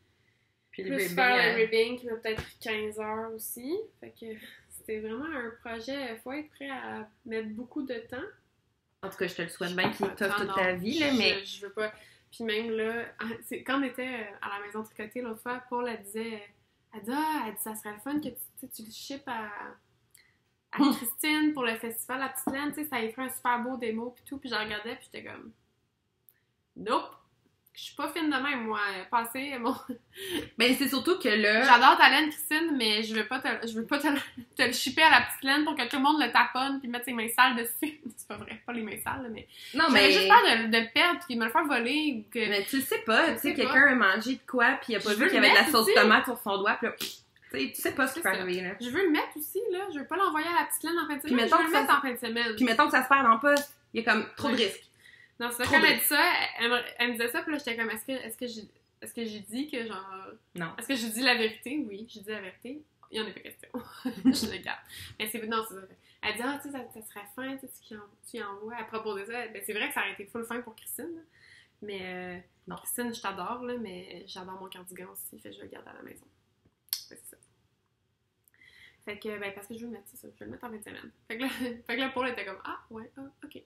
puis plus faire le ribbing qui m'a peut-être pris 15 heures aussi, fait que... C'est vraiment un projet, il faut être prêt à mettre beaucoup de temps. En tout cas, je te le souhaite bien qu'il t'offre toute ta vie, là, mais... Je veux pas... Puis même là, quand on était à la maison tricotée l'autre fois, Paul, elle dit, ça serait le fun que tu le shippes à Christine pour le festival La Petite Laine, tu sais, ça y ferait un super beau démo puis tout, puis je regardais puis j'étais comme... Nope! Je suis pas fine de même, moi. Passer mon... Ben, c'est surtout que là... J'adore ta laine, Christine, mais je veux pas te le shipper à la petite laine pour que tout le monde le taponne puis mette ses mains sales dessus. C'est pas vrai, pas les mains sales, là, mais... Non, mais... J'avais juste peur de le perdre puis de me le faire voler ou que... Mais tu le sais pas, tu sais, quelqu'un a mangé de quoi puis il a pas vu qu'il y avait de la sauce tomate sur son doigt puis là... Tu sais pas ce qui peut arriver, là. Je veux le mettre aussi, là. Je veux pas l'envoyer à la petite laine en fin de semaine, je veux le mettre en fin de semaine. Puis mettons que ça se perd en poste, il y a comme trop de risques. Non, c'est vrai, quand elle a dit ça, elle me disait ça, puis là, j'étais comme, est-ce que j'ai dit que genre... Non. Est-ce que j'ai dit la vérité? Oui, j'ai dit la vérité. Il y en a pas question. Je le garde. Mais c'est... Non, c'est ça. Elle dit, tu sais, ça serait fin, tu y envoies. Elle proposait ça. Ben, c'est vrai que ça aurait été full fin pour Christine, là. Mais non, Christine, je t'adore, là, mais j'adore mon cardigan aussi, fait que je vais le garder à la maison. C'est ça. Fait que, ben, parce que je veux le mettre, c'est ça, je vais le mettre en fin de semaine. Fait que là, Paul était comme, ok.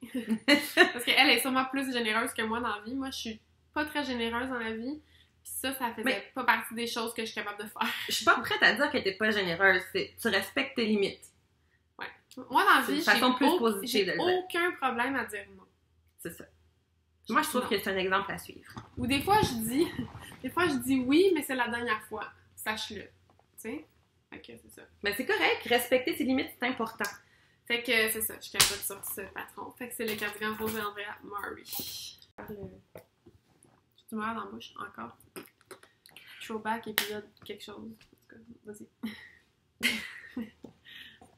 Parce qu'elle est sûrement plus généreuse que moi dans la vie. Moi, je suis pas très généreuse dans la vie. Puis ça faisait pas partie des choses que je suis capable de faire. Je suis pas prête à dire que t'es pas généreuse. Tu respectes tes limites. Ouais. Moi, dans la vie, j'ai aucun problème à dire non. C'est ça. Moi, je trouve que c'est un exemple à suivre. Ou des fois, je dis oui, mais c'est la dernière fois. Sache-le. Tu sais? Fait que c'est ça. Mais c'est correct, respecter ses limites, c'est important. Fait que c'est ça, je suis capable de sortir ce patron. Fait que c'est le cardigan rose d'Andrea Murray. Tu meurs dans la bouche, encore. Throwback, épisode, quelque chose. En tout cas, vas-y.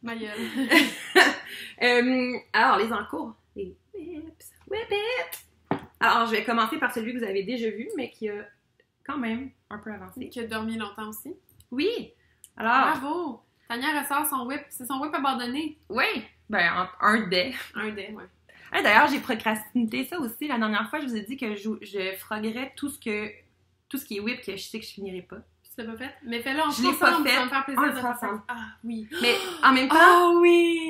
Ma gueule. Alors, les encours. Les whips. Alors, je vais commencer par celui que vous avez déjà vu, mais qui a quand même un peu avancé. Qui a dormi longtemps aussi. Oui! Alors... Bravo! Tania ressort son whip. C'est son whip abandonné. Oui! Ben, un dé. Un dé, ouais. D'ailleurs, j'ai procrastiné ça aussi. La dernière fois, je vous ai dit que je froguerais tout ce qui est whip que je sais que je finirais pas. Tu l'as pas fait? Mais fais-le en je l'ai pas fait. Ça va me faire plaisir de faire ça. Ah, oui. Mais en même temps,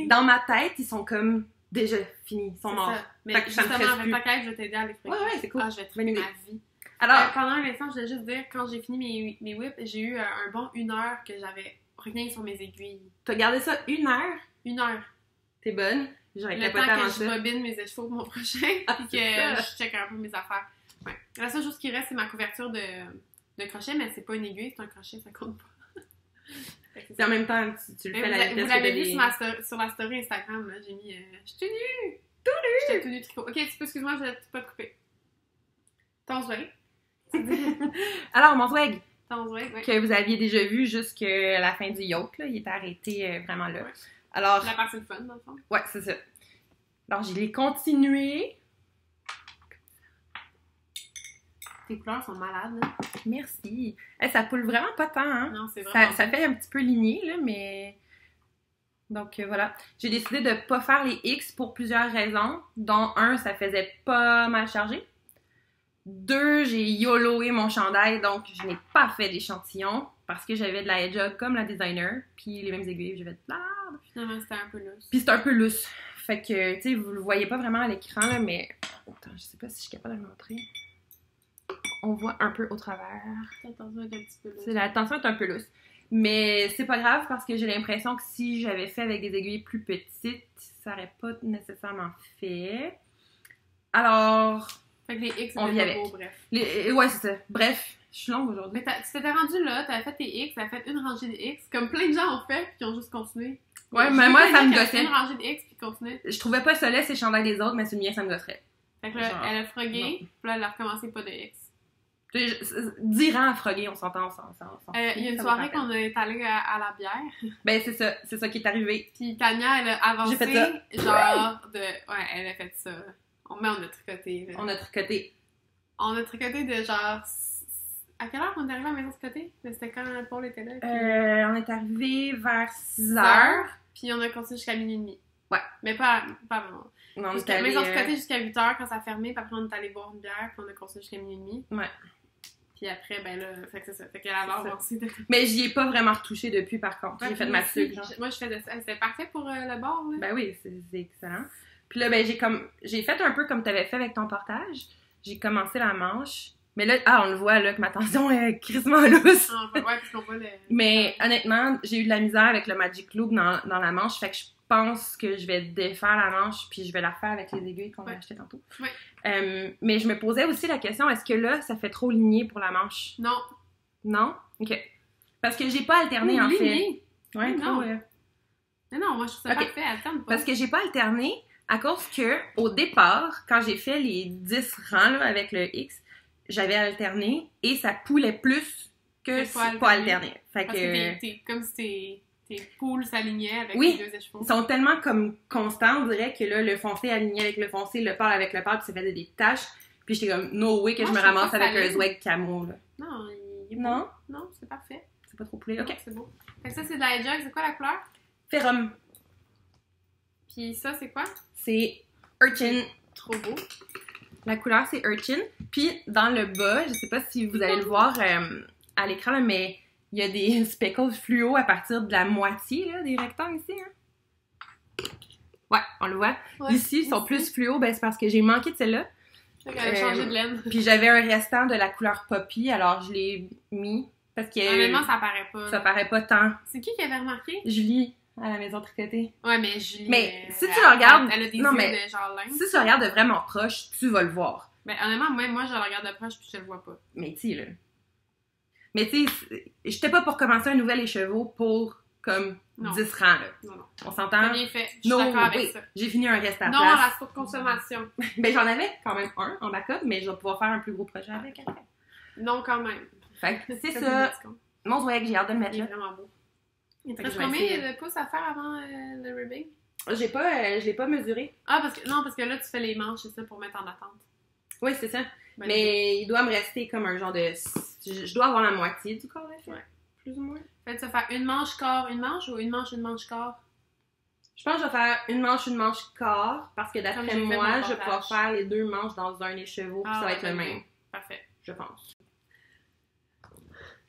dans ma tête, ils sont comme déjà finis. Ils sont morts. Ça. Mais justement, avec ta quête, je vais t'aider à les froguer. Ouais, c'est cool. Ah, je vais te ma vie. Alors, pendant un instant, je voulais juste dire, quand j'ai fini mes whips, j'ai eu un bon 1 heure que j'avais rien sur mes aiguilles. T'as gardé ça 1 heure? 1 heure. T'es bonne? J'aurais le temps que je bobine mes échevaux pour mon prochain, puis que je check un peu mes affaires. Ouais. La seule chose qui reste, c'est ma couverture de crochet, mais c'est pas une aiguille, c'est un crochet, ça compte pas. Et en même temps, tu le fais à la vitesse. Vous l'avez vu sur la story Instagram, là, j'ai mis je suis tout nue! J'étais tout nu tricot. Ok, excuse-moi, je vais pas te couper. Ton swag. Alors, mon swag. Ton swag, ouais. Que vous aviez déjà vu jusqu'à la fin du yoke, là. Il était arrêté vraiment là. Ouais. Alors, la partie de fun, dans le fond. Ouais, c'est ça. Alors, je l'ai continué. Tes couleurs sont malades, là. Merci. Ça poule vraiment pas tant, hein? Non, c'est vraiment... Ça fait un petit peu ligné, là, mais... Donc, voilà. J'ai décidé de pas faire les X pour plusieurs raisons, dont un, ça faisait pas mal chargé. 2, j'ai YOLOé mon chandail, donc je n'ai pas fait d'échantillon parce que j'avais de la hedgehog comme la designer, puis les mêmes aiguilles, j'avais de la... Finalement, c'était un peu lousse. Puis c'était un peu lousse. Fait que, tu sais, vous le voyez pas vraiment à l'écran, là, mais... Attends, je sais pas si je suis capable de le montrer. On voit un peu au travers. La tension est un petit peu lousse. La tension est un peu lousse. Mais c'est pas grave parce que j'ai l'impression que si j'avais fait avec des aiguilles plus petites, ça aurait pas nécessairement fait. Alors, Fait que les X, on vit c'était avec. pas beau, bref. Ouais, c'est ça. Bref, je suis longue aujourd'hui. Mais tu t'étais rendu là, t'avais fait tes X, t'avais fait une rangée de X, comme plein de gens ont fait, puis qui ont juste continué. Ouais, J'ai mais vu moi, plein de ça gens me qui ont gossait. fait une rangée de X, puis continuaient. Je trouvais pas ça laid, ces chandails des autres, mais sur le mien, ça me gosserait. Fait que là, Genre, elle a frogué, non. puis là, elle a recommencé pas de X. 10 ans à froguer, on s'entend. Il y a une soirée qu'on est allé à la bière, Ben, c'est ça qui est arrivé. puis Tania, elle a avancé, J'ai fait ça. genre de... Ouais, elle a fait ça. Mais on a tricoté, là. On a tricoté. On a tricoté de genre... À quelle heure on est arrivé à la maison tricotée? C'était quand Paul était là? Puis... On est arrivé vers 6 heures, heures. puis on a continué jusqu'à minuit et demi. Ouais. Mais pas vraiment. Non, on est Jusqu'à allé, maison tricotée jusqu'à 8 heures quand ça a fermé, puis après on est allé boire une bière, puis on a continué jusqu'à minuit et demi. Ouais. Puis après, ben là, fait que c'est ça. Fait qu'elle avait avancé de... Mais j'y ai pas vraiment retouché depuis, par contre. J'ai fait de ma sucre, genre. Moi, je faisais ça. C'était parfait pour le bord, là. Ben oui, c'est excellent. Puis là, ben j'ai fait un peu comme t'avais fait avec ton portage. J'ai commencé la manche. Mais là, on le voit, là, que ma tension est crissement lousse. Ouais, parce qu'on voit le... Mais honnêtement, j'ai eu de la misère avec le Magic Loop dans la manche. Fait que je pense que je vais défaire la manche puis je vais la refaire avec les aiguilles qu'on a achetées tantôt. Ouais. Mais je me posais aussi la question, est-ce que là, ça fait trop ligné pour la manche? Non. Non? OK. Parce que j'ai pas alterné, en fait. Ouais, non. trop... Mais non, moi, je trouve ça parfait. Attends pas. Parce que j'ai pas alterné à cause que, au départ, quand j'ai fait les 10 rangs là, avec le X, j'avais alterné et ça poulait plus que pas alterné. Fait parce que t'es comme si tes poules s'alignaient avec les deux échevaux. Ils sont tellement comme constants, on dirait que là, le foncé aligné avec le foncé, le pâle avec le pâle, puis ça faisait des taches. Puis j'étais comme, no way que je me ramasse avec un swag camo, là. Non, il est non? beau. Non, c'est parfait. C'est pas trop poulet, ok. C'est beau. Fait que ça, c'est de la jug. C'est quoi la couleur? Ferrum. Puis ça, c'est quoi? C'est Urchin. Trop beau. La couleur, c'est Urchin. Puis dans le bas, je sais pas si vous allez le voir à l'écran, là, mais il y a des speckles fluo à partir de la moitié là, des rectangles ici. Hein. Ouais, on le voit. Ouais, ici, ils sont plus fluo, ben c'est parce que j'ai manqué de celle-là. Elle a changé de laine. Puis j'avais un restant de la couleur poppy, alors je l'ai mis. Parce que honnêtement, ça paraît pas. Ça paraît pas tant. C'est qui avait remarqué? Julie, à la maison tricotée. Ouais, mais Julie... Mais si tu le regardes... Elle a des non, yeux mais de genre lin. si tu le regardes de vraiment proche, tu vas le voir. Ben honnêtement, même moi, je le regarde de proche puis je le vois pas. Mais tu sais, là... Mais tu sais, j'étais pas pour commencer un nouvel écheveau pour, comme, non. 10 rangs, là. Non, non. On s'entend? T'as bien fait. Je suis d'accord avec ça. J'ai fini un reste à non, place. Non, à la surconsommation. Ben, j'en avais quand même un en backup, mais je vais pouvoir faire un plus gros projet avec. Non, quand même. Fait que c'est ça. Mon swag, j'ai hâte de le mettre Il est là. vraiment beau. Il te Fait que reste je vais combien essayer. de pouces à faire avant le ribbing? Je l'ai pas mesuré. Ah, parce que là, tu fais les manches, c'est ça, pour mettre en attente. Oui, c'est ça. Bonne mais il doit me rester comme un genre de... Je dois avoir la moitié du corps, là, Ouais. Plus ou moins. Fait que tu vas faire une manche corps, une manche ou une manche corps? Je pense que je vais faire une manche corps, parce que d'après Comme j'ai fait moi, mon je vais pouvoir faire les deux manches dans un écheveau, puis ça va être le même. Parfait. Je pense.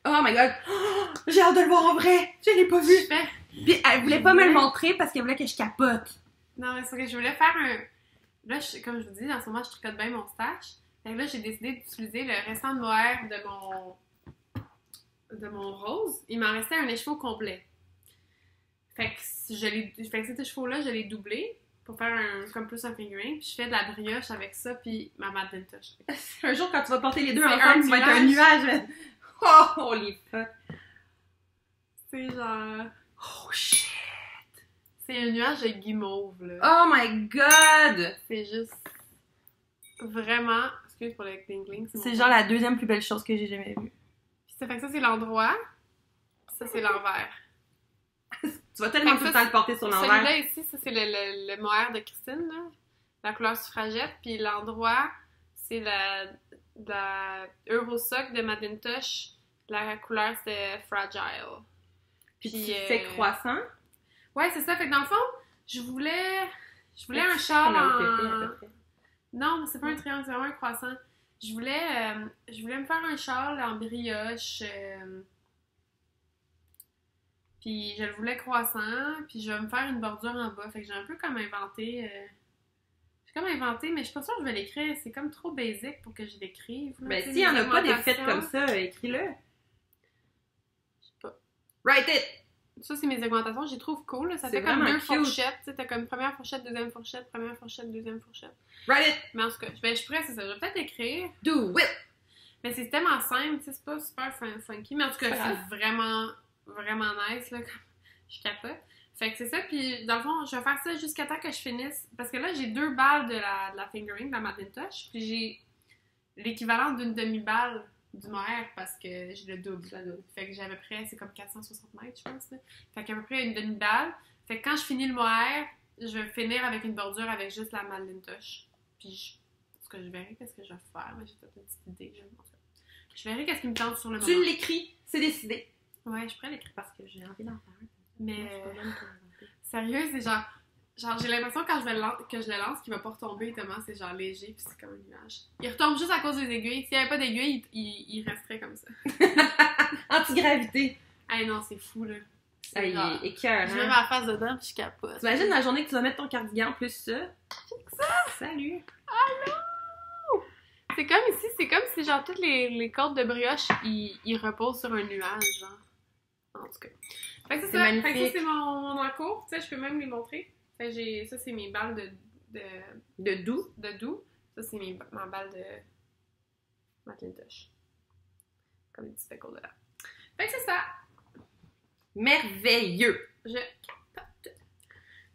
Oh my god! Oh, j'ai hâte de le voir en vrai! Je l'ai pas vu! Super. Puis elle voulait pas me le montrer parce qu'elle voulait que je capote. Non, mais c'est que je voulais faire un... Là, comme je vous dis, en ce moment, je tricote bien mon stash. Fait que là, j'ai décidé d'utiliser le restant de mohair de mon rose. Il m'en restait un écheveau complet. Fait que cet écheveau-là, je l'ai doublé pour faire comme plus un figurine. Puis je fais de la brioche avec ça, puis ma Madeleine touche. Un jour, quand tu vas porter les deux C'est ensemble, un tu vas être un nuage. Oh, holy fuck! C'est genre... Oh shit! C'est un nuage de guimauve, là. Oh my god! C'est juste... Vraiment... Excuse pour le cling-cling. C'est genre la deuxième plus belle chose que j'ai jamais vue. Puis ça fait que ça, c'est l'endroit. Ça, c'est l'envers. Tu vas tellement tout le temps le porter sur l'envers. Celui-là ici, ça, c'est le mohair de Christine, là. La couleur suffragette. Puis l'endroit, c'est la Eurosock de Madeleine Touch. La couleur, c'est Fragile. Puis tu fais croissant? Ouais, c'est ça. Fait que dans le fond, je voulais un châle en... Non, c'est pas un triangle, c'est vraiment un croissant. Je voulais me faire un châle en brioche. Puis je le voulais croissant. Puis je vais me faire une bordure en bas. Fait que j'ai un peu comme inventé... J'ai comme inventé, mais je suis pas sûre que je vais l'écrire. C'est comme trop basic pour que je l'écrive. Ben, s'il y en a pas des fêtes comme ça, écris-le. Je sais pas. Write it! Ça, c'est mes augmentations. Je les trouve cool. Là. Ça C'est fait comme vraiment deux cute. fourchettes. Tu sais, t'as comme première fourchette, deuxième fourchette, première fourchette, deuxième fourchette. Write it! Mais en tout cas, ben, je pourrais, c'est ça. Je vais peut-être écrire. Do it! Mais c'est tellement simple, tu sais, c'est pas super funky. Mais en tout cas, C'est pas grave. c'est vraiment, vraiment nice, là. Je capote. Fait que c'est ça. Puis, dans le fond, je vais faire ça jusqu'à temps que je finisse. Parce que là, j'ai 2 balles de la fingering, de la Macintosh. Puis, j'ai l'équivalent d'une demi-balle du mohair parce que j'ai le double. Fait que j'ai à peu près, c'est comme 460 mètres, je pense. Là. Fait qu'à peu près une demi-balle. Fait que quand je finis le mohair, je vais finir avec une bordure avec juste la Macintosh. Puis, en tout cas, je verrai qu'est-ce que je vais faire. Mais j'ai fait une petite idée. Je verrai qu'est-ce qui me tente sur le moment. Tu l'écris, c'est décidé. Ouais, je pourrais l'écrire. Parce que j'ai envie d'en faire. Mais Moi, je suis pas bonne pour inventer. sérieux, c'est genre j'ai l'impression quand que je le lance qu'il va pas retomber tellement c'est genre léger puis c'est comme un nuage. Il retombe juste à cause des aiguilles. S'il n'y avait pas d'aiguilles, il resterait comme ça. Antigravité. Hey non, c'est fou là. Ah, il est écœurant. Je mets ma face dedans puis je capote. T'imagines la journée que tu vas mettre ton cardigan plus ça? Salut! C'est comme ici, c'est comme si genre toutes les cordes de brioche ils reposent sur un nuage genre. En tout cas. Fait que c'est ça. magnifique. Fait que ça c'est mon encours. Tu sais, je peux même les montrer. Fait que ça c'est mes balles De doux. de doux. Ça, c'est ma balle de Macintosh. Comme des petits speckles dedans. Fait que c'est ça. Merveilleux! Je capote.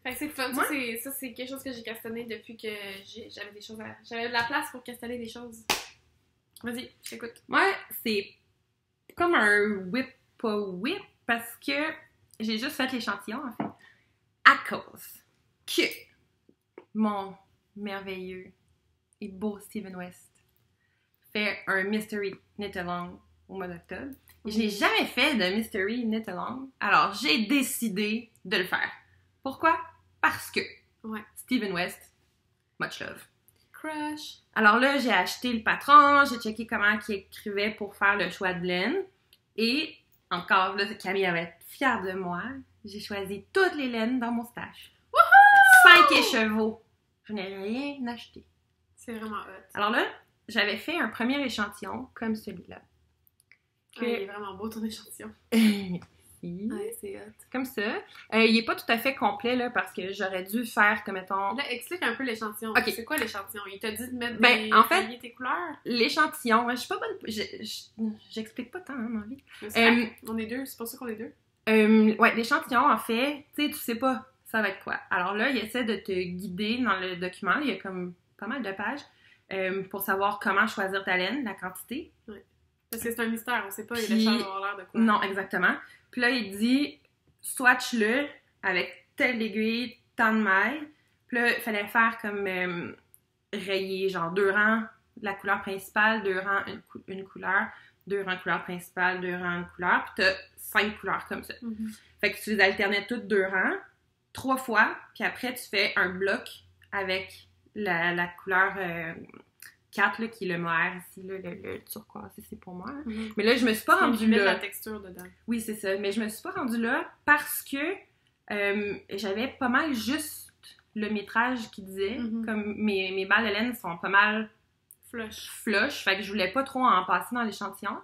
Fait que c'est fun. Ouais. Ça, c'est quelque chose que j'ai castanné depuis que j'avais des choses à... J'avais de la place pour castanner des choses. Vas-y, je t'écoute. Moi, c'est comme un whip parce que j'ai juste fait l'échantillon, en fait. À cause que mon merveilleux et beau Steven West fait un Mystery Knit-Along au mois d'octobre. Je n'ai jamais fait de Mystery Knit-Along, alors j'ai décidé de le faire. Pourquoi? Parce que Ouais. Steven West, much love. Crush. Alors là, j'ai acheté le patron, j'ai checké comment il écrivait pour faire le choix de laine. Et encore là, Camille va être fière de moi. J'ai choisi toutes les laines dans mon stash. Wouhou! 5 écheveaux. Je n'ai rien acheté. C'est vraiment hot. Alors là, j'avais fait un premier échantillon comme celui-là. Que... Ouais, il est vraiment beau ton échantillon. Merci. Ouais, c'est hot. Comme ça. Il est pas tout à fait complet là parce que j'aurais dû faire comme mettons. Là, explique un peu l'échantillon. Ok. C'est quoi l'échantillon? Il t'a dit de mettre En fait, rayer tes couleurs? L'échantillon, je suis pas bonne. J'explique pas tant hein, ma vie. Mais c'est vrai, on est deux, c'est pour ça qu'on est deux. Ouais, l'échantillon, en fait, tu sais pas ça va être quoi. Alors là, il essaie de te guider dans le document. Il y a comme pas mal de pages pour savoir comment choisir ta laine, la quantité. Ouais. Parce que c'est un mystère, on sait pas, Puis... les l'échange va avoir l'air de quoi. Non, exactement. Puis là, il dit, swatch-le avec telle aiguille, tant de mailles. Puis là, il fallait faire comme rayer, genre 2 rangs de la couleur principale, 2 rangs une couleur, 2 rangs couleur principale, 2 rangs une couleur, puis t'as 5 couleurs comme ça. Fait que tu les alternais toutes 2 rangs, 3 fois, puis après tu fais un bloc avec la couleur 4, là, qui est le mohair ici, là, le turquoise, c'est pour moi. Mais là, je me suis pas rendue là. là. La texture dedans. Oui, c'est ça, mais je me suis pas rendue là parce que j'avais pas mal juste le métrage qui disait, comme mes balles de laine sont pas mal flush, fait que je voulais pas trop en passer dans l'échantillon.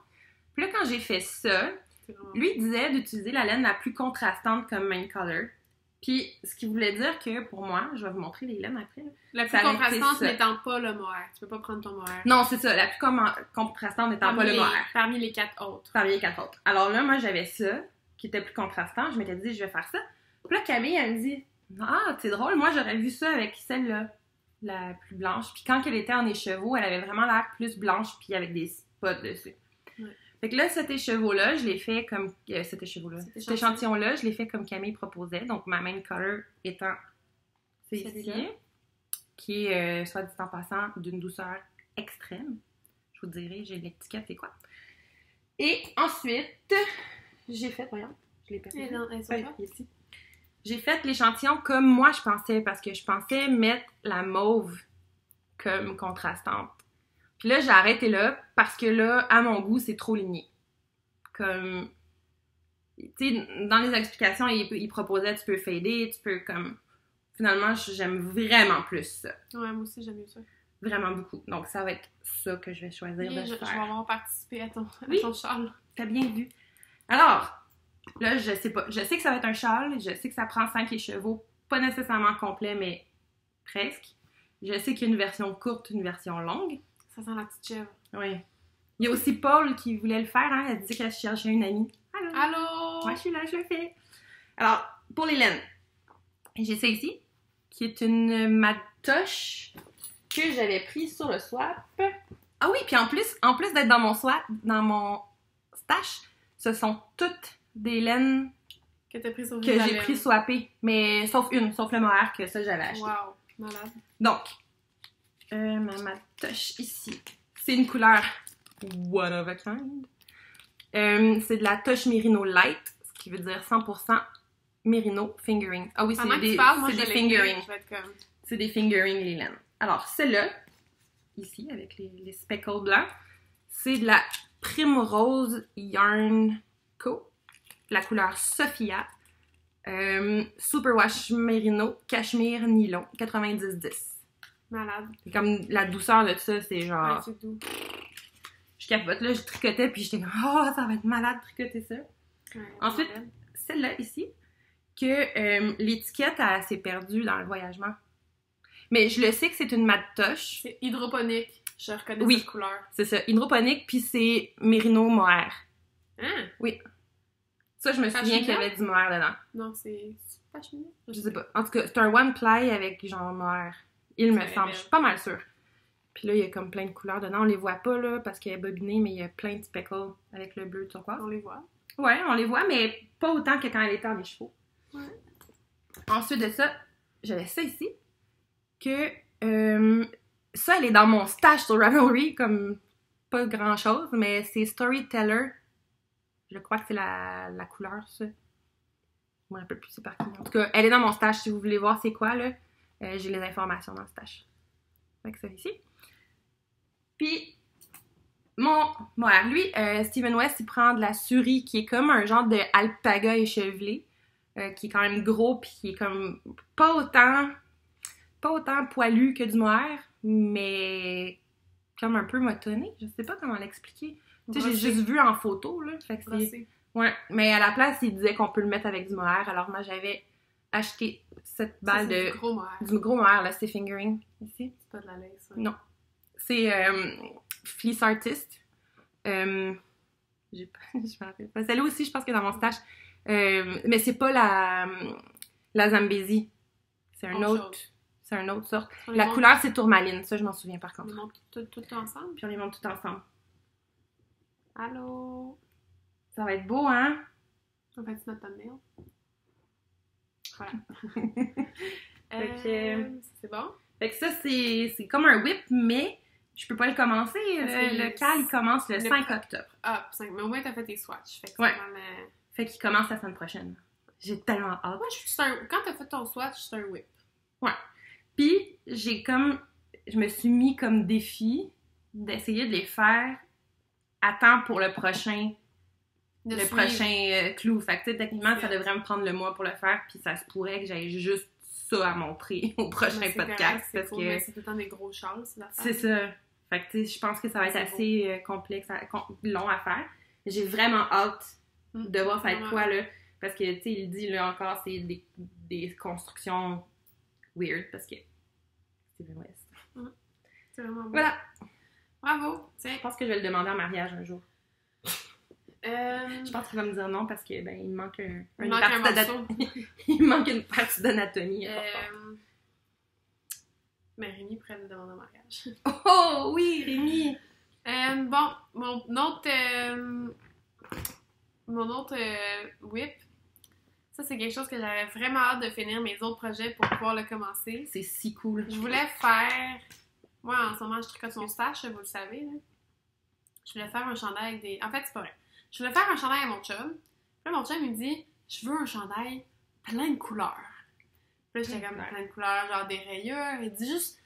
Puis là, quand j'ai fait ça, lui il disait d'utiliser la laine la plus contrastante comme main color. Puis, ce qui voulait dire que, pour moi, je vais vous montrer les laines après. Là. La plus contrastante n'étant pas le mohair. Tu peux pas prendre ton mohair. Non, c'est ça. La plus contrastante n'étant pas le mohair. Parmi les 4 autres. Parmi les 4 autres. Alors là, moi, j'avais ça, qui était plus contrastant. Je m'étais dit, je vais faire ça. Puis là, Camille, elle me dit, ah, c'est drôle, moi, j'aurais vu ça avec celle-là, la plus blanche. Puis quand elle était en écheveau, elle avait vraiment l'air plus blanche, puis avec des spots dessus. Ouais. Fait que là, cet écheveau-là, je l'ai fait comme... cet échantillon-là, je l'ai fait comme Camille proposait. Donc, ma main color étant ici, qui est, soit dit en passant, d'une douceur extrême. Je vous dirai, j'ai l'étiquette, c'est quoi. Et ensuite, j'ai fait... Voyons, je l'ai perdu. Ici. J'ai fait l'échantillon comme moi je pensais, parce que je pensais mettre la mauve comme contrastante. Puis là, j'ai arrêté là parce que là, à mon goût, c'est trop ligné. Comme, tu sais, dans les explications, il proposait tu peux fader, tu peux comme... Finalement, j'aime vraiment plus ça. Ouais, moi aussi, j'aime mieux ça. Vraiment beaucoup. Donc, ça va être ça que je vais choisir de faire. Je vais avoir participé à ton Charles. T'as bien vu. Alors, Là, je sais pas. Je sais que ça va être un châle. Je sais que ça prend 5 écheveaux. Pas nécessairement complet, mais presque. Je sais qu'il y a une version courte, une version longue. Ça sent la petite chèvre. Oui. Il y a aussi Paul qui voulait le faire. Hein? Elle disait qu'elle cherchait une amie. Allô? Allô? Moi, je suis là, je le fais. Alors, pour les laines, j'ai ça ici, qui est une matoche que j'avais prise sur le swap. Ah oui, puis en plus d'être dans mon swap, dans mon stash, ce sont toutes des laines Que t'as pris sur que j'ai pris swappées, mais sauf le mohair que ça j'avais acheté. Wow, malade. Donc, ma matoche ici, c'est une couleur one of a kind. C'est de la toche Merino Light, ce qui veut dire 100% Merino fingering. Ah oui, c'est des fingering. C'est des fingering les laines. Alors, celle-là, ici, avec les speckles blancs, c'est de la Primrose Yarn Co. La couleur Sophia. Superwash Merino Cashmere Nylon 90-10. Malade. C'est comme la douceur de ça, c'est genre... Ouais, c'est doux. Je capote, là, je tricotais, puis j'étais comme « Oh, ça va être malade de tricoter ça! Ouais, » Ensuite, celle-là, ici, que l'étiquette, elle s'est perdue dans le voyagement. Mais je le sais que c'est une matoche. C'est hydroponique. Je reconnais Oui. cette couleur. C'est ça, hydroponique, puis c'est Merino mohair. Hein? Oui. Ça, je me souviens qu'il y avait du mohair dedans. Non, c'est pachemina? Je sais pas. En tout cas, c'est un one-ply avec genre mohair. Il me semble. Je suis pas mal sûre. Puis là, il y a comme plein de couleurs dedans. On les voit pas, là, parce qu'elle est bobinée, mais il y a plein de speckles avec le bleu turquoise. On les voit. Ouais, on les voit, mais pas autant que quand elle était en écheveau. Ouais. Ensuite de ça, j'avais ça ici. Que ça, elle est dans mon stash sur Ravelry, comme pas grand-chose, mais c'est Storyteller. Je crois que c'est la couleur, ça. Je me rappelle plus c'est par qui. En tout cas, elle est dans mon stash. Si vous voulez voir c'est quoi, là, j'ai les informations dans le stash. Fait que ça ici. Puis, mon mohair, lui, Steven West, il prend de la Suri, qui est comme un genre de alpaga échevelé, qui est quand même gros, puis qui est comme pas autant poilu que du mohair, mais comme un peu motonné. Je sais pas comment l'expliquer. Tu sais, j'ai juste vu en photo, là. Fait que c'est... Ouais, mais à la place, il disait qu'on peut le mettre avec du mohair. Alors moi, j'avais acheté cette balle de... Du gros mohair, là, c'est fingering, ici. C'est pas de la lace, ouais. Non. C'est Fleece Artist. Je me rappelle pas. Celle-là aussi, je pense que dans mon stash. Mais c'est pas la Zambezi. C'est un autre... C'est un autre sorte. La couleur, c'est tourmaline. Ça, je m'en souviens par contre. On les monte tout ensemble? Puis on les monte tout ensemble. Allô? Ça va être beau, hein? On fait notre thumbnail. Voilà. C'est bon? Fait que ça, c'est comme un whip, mais je peux pas le commencer. Le cal, il commence le 5 octobre. Ah, 5. Mais au moins, t'as fait tes swatchs. Fait que ouais. Fait qu'il commence la semaine prochaine. J'ai tellement hâte. Ouais, quand t'as fait ton swatch, c'est un whip. Ouais. Puis, je me suis mis comme défi d'essayer de les faire à temps pour le prochain clou. Fait que, techniquement, ça devrait me prendre le mois pour le faire, puis ça se pourrait que j'aille juste ça à montrer au prochain podcast. Parce que mais c'est tout le temps des gros châles, c'est ça. Fait que, je pense que ça va être assez complexe, long à faire. J'ai vraiment hâte de voir ça être quoi, là. Parce que, tu sais, il dit, là, encore, c'est des constructions weird, parce que Steven West. C'est vraiment beau. Voilà. Bravo. Tiens. Je pense que je vais le demander en mariage un jour. Je pense qu'il va me dire non parce que ben il manque il manque une partie d'anatomie. Mais Rémi pourrait le demander en mariage. Oh oui, Rémi! Bon, mon autre whip, ça c'est quelque chose que j'avais vraiment hâte de finir mes autres projets pour pouvoir le commencer. C'est si cool. Je voulais faire... Moi, en ce moment, je tricote mon stash, vous le savez, là. Je voulais faire un chandail avec des... En fait, c'est pas vrai. Je voulais faire un chandail à mon chum. Puis là, mon chum, il me dit, je veux un chandail plein de couleurs. Puis là, j'étais comme plein de couleurs, genre des rayures. Il dit juste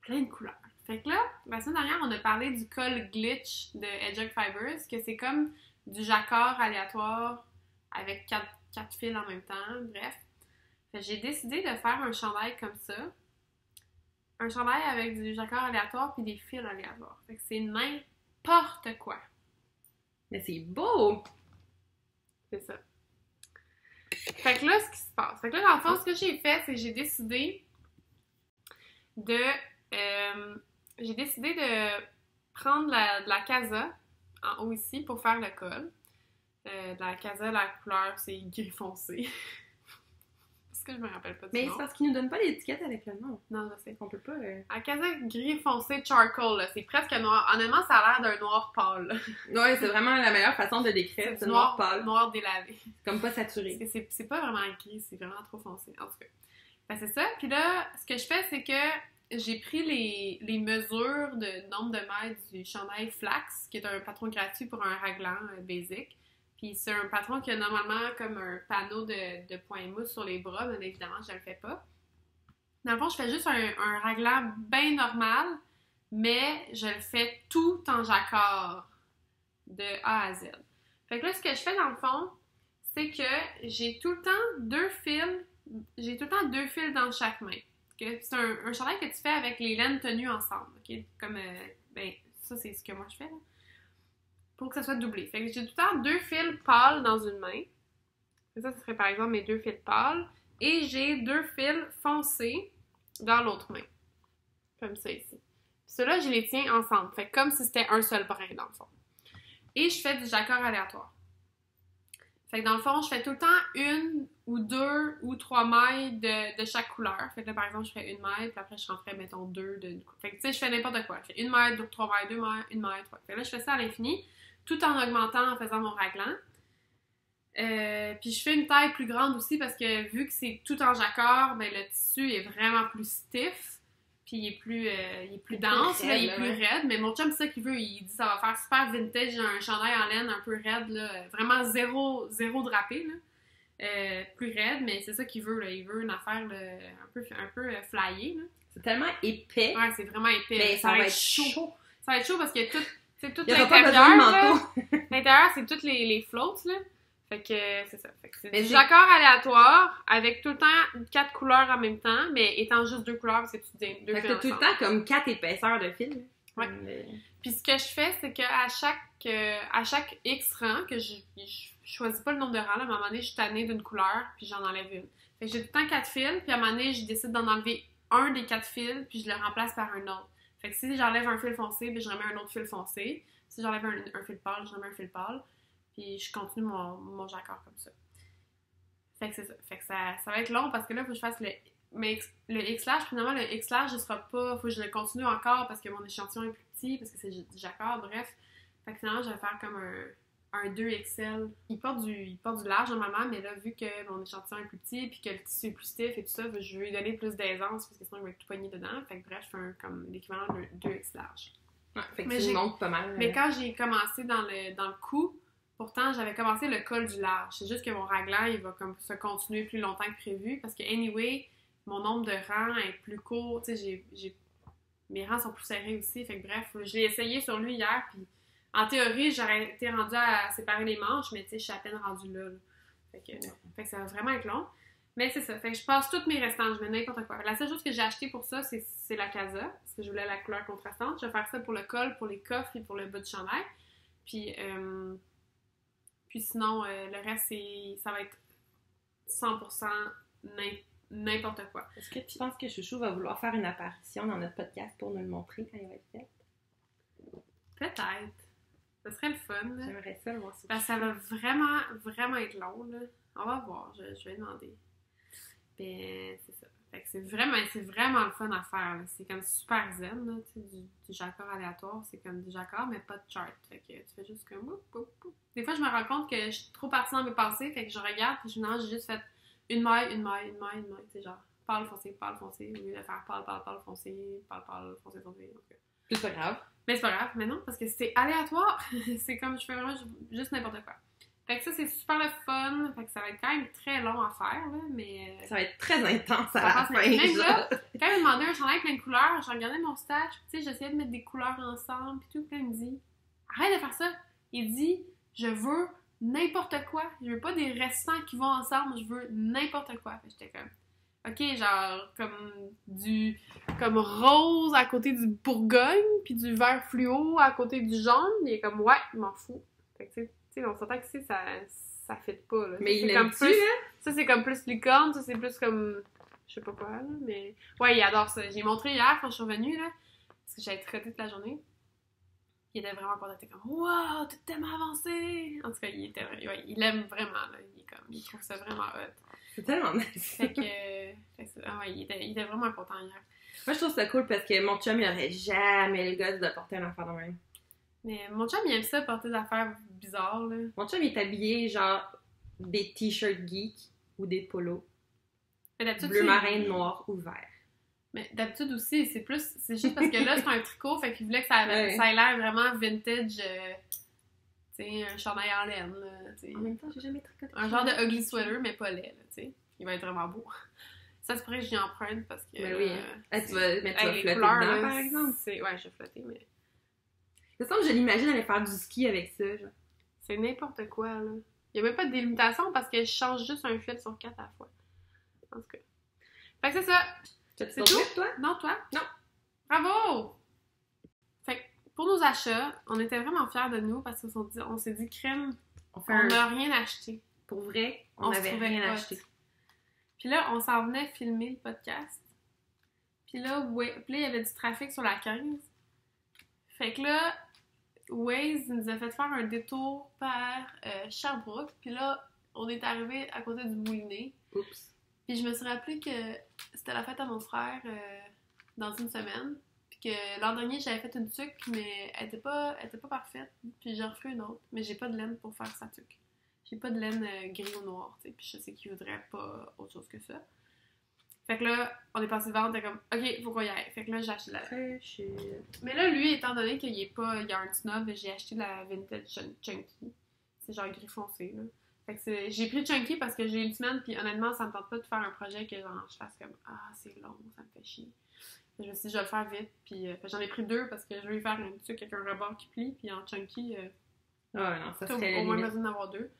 plein de couleurs. Fait que là, la semaine dernière, on a parlé du col glitch de Edge Fibers, que c'est comme du jacquard aléatoire avec quatre fils en même temps. Bref. Fait que j'ai décidé de faire un chandail comme ça. Un chandail avec du jacquard aléatoire puis des fils aléatoires. Fait que c'est n'importe quoi. Mais c'est beau! C'est ça. Fait que là, ce qui se passe. Fait que là, dans le fond, ce que j'ai fait, c'est que j'ai décidé de prendre de la casa en haut ici pour faire le col. De la casa, la couleur, c'est gris foncé. Parce que je me rappelle pas du Mais nom. c'est parce qu'ils nous donnent pas l'étiquette avec le nom. Non, je sais. On peut pas... La casa gris foncé charcoal, là, c'est presque noir. Honnêtement, ça a l'air d'un noir pâle. Ouais, c'est vraiment la meilleure façon de décrire. C'est noir pâle. Noir délavé. Comme pas saturé. Parce que c'est pas vraiment gris, c'est vraiment trop foncé. En tout cas. Ben, c'est ça. Puis là, ce que je fais, c'est que j'ai pris les mesures de nombre de mètres du chandail Flax, qui est un patron gratuit pour un raglan basic. Puis c'est un patron qui a normalement comme un panneau de points mousse sur les bras, mais évidemment, je le fais pas. Dans le fond, je fais juste un raglan bien normal, mais je le fais tout en jacquard, de A à Z. Fait que là, ce que je fais dans le fond, c'est que j'ai tout le temps deux fils dans chaque main. C'est un chandail que tu fais avec les laines tenues ensemble, ok? Comme, ben, ça, c'est ce que moi je fais, là. Pour que ça soit doublé. Fait que j'ai tout le temps deux fils pâles dans une main. Ça serait par exemple mes deux fils pâles. Et j'ai deux fils foncés dans l'autre main. Comme ça ici. Puis ceux-là, je les tiens ensemble. Fait comme si c'était un seul brin dans le fond. Et je fais du jacquard aléatoire. Fait que dans le fond, je fais tout le temps une ou deux ou trois mailles de chaque couleur. Fait que là, par exemple, je ferais une maille, puis après, je rentrerais, mettons, deux de... Fait que, tu sais, je fais n'importe quoi. Je fais une maille, deux, trois mailles, deux mailles, une maille, trois. Fait que là, je fais ça à l'infini, tout en augmentant, en faisant mon raglan. Puis je fais une taille plus grande aussi, parce que vu que c'est tout en jacquard, ben le tissu est vraiment plus stiff. Puis il est plus dense, raide, là, il est plus raide. Mais mon chum, c'est ça qu'il veut. Il dit ça va faire super vintage, un chandail en laine un peu raide, là, vraiment zéro drapé, là. Plus raide, mais c'est ça qu'il veut, là. Il veut une affaire là, un peu flyée, là. C'est tellement épais. Ouais, c'est vraiment épais. Mais là. ça va être chaud. Ça va être chaud parce que tout Il n'y aura pas besoin l'intérieur, de là, manteau. l'intérieur, c'est toutes les floats, là. Fait que c'est ça. Fait que c'est Mais du c'est- jacquard aléatoire avec tout le temps 4 couleurs en même temps, mais étant juste 2 couleurs parce que tu dis 2 Fait que fils t'as tout le ensemble. temps comme 4 épaisseurs de fil. Ouais. Puis ce que je fais, c'est qu'à chaque X rang, que je choisis pas le nombre de rangs, là, à un moment donné, je suis tannée d'une couleur, puis j'en enlève une. Fait que j'ai tout le temps 4 fils, puis à un moment donné, je décide d'en enlever un des 4 fils, puis je le remplace par un autre. Fait que si j'enlève un fil foncé, puis je remets un autre fil foncé. Si j'enlève un fil pâle, je remets un fil pâle. Puis je continue mon jacquard comme ça. Fait que c'est ça. Fait que ça va être long parce que là, il faut que je fasse le X-Large. Finalement, le X-Large, il sera pas... Faut que je le continue encore parce que mon échantillon est plus petit, parce que c'est du jacquard, bref. Fait que finalement, je vais faire comme un 2XL. Il porte du large normalement, mais là, vu que mon échantillon est plus petit puis que le tissu est plus stiff et tout ça, je veux lui donner plus d'aisance parce que sinon, il va être tout pogné dedans. Fait que bref, je fais comme l'équivalent d'un 2X large. Ouais, fait que Mais tu montes pas mal. Mais quand j'ai commencé dans le cou, pourtant, j'avais commencé le col du large. C'est juste que mon raglan, il va comme se continuer plus longtemps que prévu parce que, anyway, mon nombre de rangs est plus court. Tu sais, mes rangs sont plus serrés aussi. Fait que bref, je l'ai essayé sur lui hier, puis en théorie, j'aurais été rendue à séparer les manches, mais tu sais, je suis à peine rendue là. Fait que ça va vraiment être long. Mais c'est ça. Fait que je passe toutes mes restants, je mets n'importe quoi. La seule chose que j'ai acheté pour ça, c'est la casa, parce que je voulais la couleur contrastante. Je vais faire ça pour le col, pour les coffres et pour le bas du chandail. Puis sinon, le reste, ça va être 100% n'importe quoi. Est-ce que tu penses que Chouchou va vouloir faire une apparition dans notre podcast pour nous le montrer quand il va être fait? Peut-être. Ce serait le fun. Là. J'aimerais ça le voir sur Parce que ça va vraiment, vraiment être long. Là. On va voir. Je vais demander. Ben, c'est ça. Fait que c'est vraiment le fun à faire. Là. C'est comme super zen, là, du jacquard aléatoire. C'est comme du jacquard, mais pas de chart. Fait que tu fais juste comme... Des fois, je me rends compte que je suis trop partie dans mes pensées. Fait que je regarde, puis finalement, j'ai juste fait une maille. Tu sais, genre, pâle, foncé, au lieu de faire pâle, foncé, pâle, foncé. Okay. C'est pas grave. Mais c'est pas grave, mais non, parce que c'est aléatoire. C'est comme, je fais vraiment juste n'importe quoi. Fait que ça, c'est super le fun. Fait que ça va être quand même très long à faire, là, mais... Ça va être très intense à ça la passe fin. même là, quand il m'a demandé un chandail plein de couleurs, je regardais mon stash, tu sais, j'essayais de mettre des couleurs ensemble, pis tout, puis là, il me dit « Arrête de faire ça! » Il dit « Je veux n'importe quoi. Je veux pas des restants qui vont ensemble, je veux n'importe quoi. » Fait que j'étais comme... OK, genre, comme rose à côté du Bourgogne, puis du vert fluo à côté du jaune. Il est comme, ouais, je m'en fous. Fait que, tu sais, on s'entend que ça ça fit pas, là. Mais Ça, il c'est comme aime-tu, plus... hein? Ça, c'est comme plus licorne, ça, c'est plus comme... Je sais pas quoi, là, mais... Ouais, il adore ça. J'ai montré hier, quand je suis revenue, là, parce que j'avais traité toute la journée. Il était vraiment content. Il était comme « Wow, t'es tellement avancé! » En tout cas, il aime vraiment, là. Il trouve ça vraiment hot. C'est tellement nice. Fait que ouais, il était vraiment content hier. Moi, je trouve ça cool parce que mon chum, il aurait jamais le gosse de porter un affaire de même. Mais mon chum, il aime ça, porter des affaires bizarres, là. Mon chum, il est habillé genre des t-shirts geeks ou des polos. Mais d'habitude, Bleu marin, noir ou vert. Mais d'habitude aussi, c'est juste parce que là, c'est un tricot, fait qu'il voulait que ça Ouais. ait l'air vraiment vintage, tu sais, un chandail en laine, là, tu sais. En même temps, j'ai jamais tricoté. Un genre de ugly sweater, mais pas laid, là, tu sais. Il va être vraiment beau. Ça, c'est pourrait que j'y emprunte parce que... Mais oui. Tu vas les flotter couleurs, dedans, là, par exemple. Ouais, je vais flotter, mais... De toute façon, je l'imagine aller faire du ski avec ça, genre. C'est n'importe quoi, là. Il n'y a même pas de délimitation parce que je change juste un fil sur 4 à la fois. En tout cas. Fait que c'est ça. C'est tout? tout, toi? Non, toi? Non. Bravo! Fait que pour nos achats, on était vraiment fiers de nous parce qu'on s'est dit, crème, On fait on n'a rien acheté. Pour vrai, On on se avait trouvait rien hot. acheté. Puis là, on s'en venait filmer le podcast. Puis là, il y avait du trafic sur la 15. Fait que là, Waze nous a fait faire un détour par Sherbrooke. Puis là, on est arrivé à côté du Moulinet. Oups. Puis je me suis rappelé que c'était la fête à mon frère dans une semaine. Puis que l'an dernier, j'avais fait une tuque, mais elle était pas parfaite. Puis j'ai refait une autre. Mais j'ai pas de laine pour faire sa tuque. J'ai pas de laine gris ou noir, tu sais. Puis je sais qu'il voudrait pas autre chose que ça. Fait que là, on est passé devant, on était comme, OK, faut qu'on y aille. Fait que là, j'ai acheté de la... Très shit. Mais là, lui, étant donné qu'il est pas... Il y a un snob, j'ai acheté de la vintage chunky. C'est genre gris foncé, là. Fait que j'ai pris chunky parce que j'ai une semaine, puis honnêtement, ça me tente pas de faire un projet que genre, je fasse comme, ah, c'est long, ça me fait chier. Je me suis dit, je vais le faire vite, puis j'en ai pris 2 parce que je vais faire une tuque avec un rebord qui plie, puis en chunky, Oh non, ça t'as serait la au moins limite. besoin d'en avoir 2.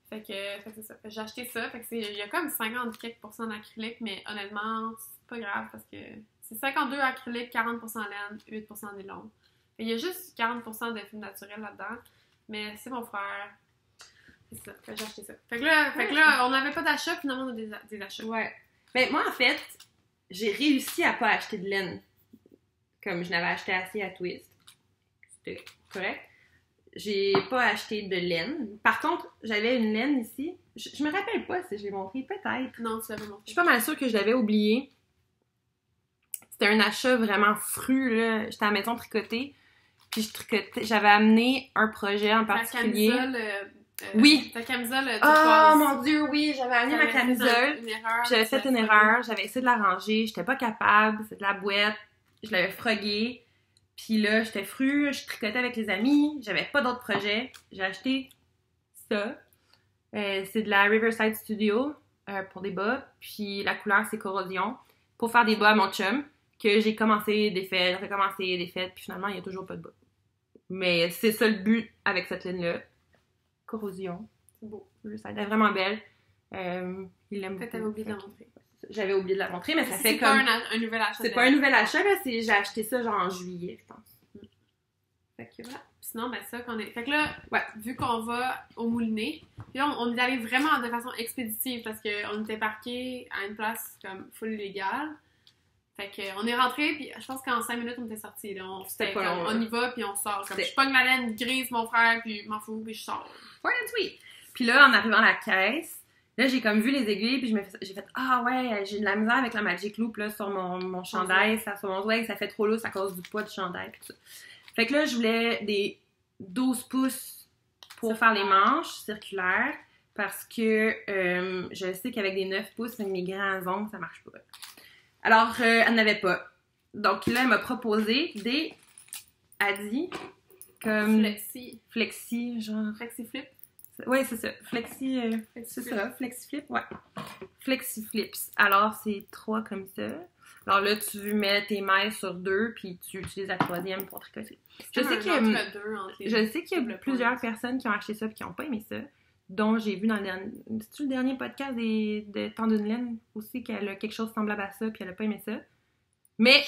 Fait que c'est ça. Fait que j'ai acheté ça. Fait que il y a comme 50 quelques % d'acrylique, mais honnêtement, c'est pas grave parce que c'est 52 acrylique, 40% laine, 8% nylon. Fait il y a juste 40% de fil naturel là-dedans. Mais c'est mon frère. C'est ça. Fait que j'ai acheté ça. Fait que là on n'avait pas d'achat, finalement on a des achats. Ouais. Mais moi, en fait, j'ai réussi à pas acheter de laine. Comme je n'avais acheté assez à Twist. C'était correct. J'ai pas acheté de laine. Par contre, j'avais une laine ici. Je me rappelle pas si je l'ai montré, peut-être. Non, tu l'avais montré. Je suis pas mal sûre que je l'avais oublié. C'était un achat vraiment fru, là. J'étais à la maison tricotée. Puis je tricotais. J'avais amené un projet en particulier. Ta camisole, oui. Ta camisole, Oh mon Dieu, oui, j'avais amené ma camisole. Une erreur. J'avais fait une erreur, j'avais essayé de la ranger, j'étais pas capable, c'est de la boîte, je l'avais froguée. Puis là, j'étais fru, je tricotais avec les amis, j'avais pas d'autres projets. J'ai acheté ça. C'est de la Riverside Studio pour des bas, puis la couleur c'est Corrosion. Pour faire des bas à mon chum, que j'ai commencé, défait, recommencé, défait, puis finalement il y a toujours pas de bas. Mais c'est ça le but avec cette ligne-là. Corrosion. C'est beau. Riverside, elle est vraiment belle. Il l'aime Peut-être beaucoup. t'avais oublié de la montrer. J'avais oublié de la montrer, mais ça fait C'est comme... pas un nouvel achat. C'est pas un nouvel achat, là. J'ai acheté ça genre en juillet, je pense. Fait que voilà. Sinon, ben ça qu'on est... Fait que là, Ouais. vu qu'on va au Moulinet, puis là, on est allé vraiment de façon expéditive parce qu'on était parqué à une place comme full illégale. Fait que on est rentré, puis je pense qu'en 5 minutes, on était sortis. C'était pas long, on y va, puis on sort. Comme, C'était- je pogne la laine grise, mon frère, puis je m'en fous, puis je sors. Ouais, oui. Puis là, en arrivant à la caisse, là, j'ai comme vu les aiguilles, puis j'ai fait « Ah ouais, j'ai de la misère avec la Magic Loop, là, sur mon chandail. Ça, sur mon doigt, ça fait trop lousse à cause du poids du chandail, puis tout ça. » Fait que là, je voulais des 12 pouces pour faire les manches circulaires, parce que je sais qu'avec des 9 pouces, avec mes grands ongles, ça marche pas. Alors, elle n'avait pas. Donc là, elle m'a proposé des Adi, comme flexi, genre... Flexi flip. Ouais, c'est ça. Flexi, c'est flip. ça. Flexi flip, ouais. Flexi flips. Alors, c'est 3 comme ça. Alors là, tu mets tes mailles sur 2, puis tu utilises la 3e pour tricoter. Je sais qu'il y a plusieurs personnes qui ont acheté ça et qui n'ont pas aimé ça. Dont j'ai vu dans le dernier... C'est-tu le dernier podcast de Temps d'une laine aussi, qu'elle a quelque chose semblable à ça, puis elle a pas aimé ça. Mais,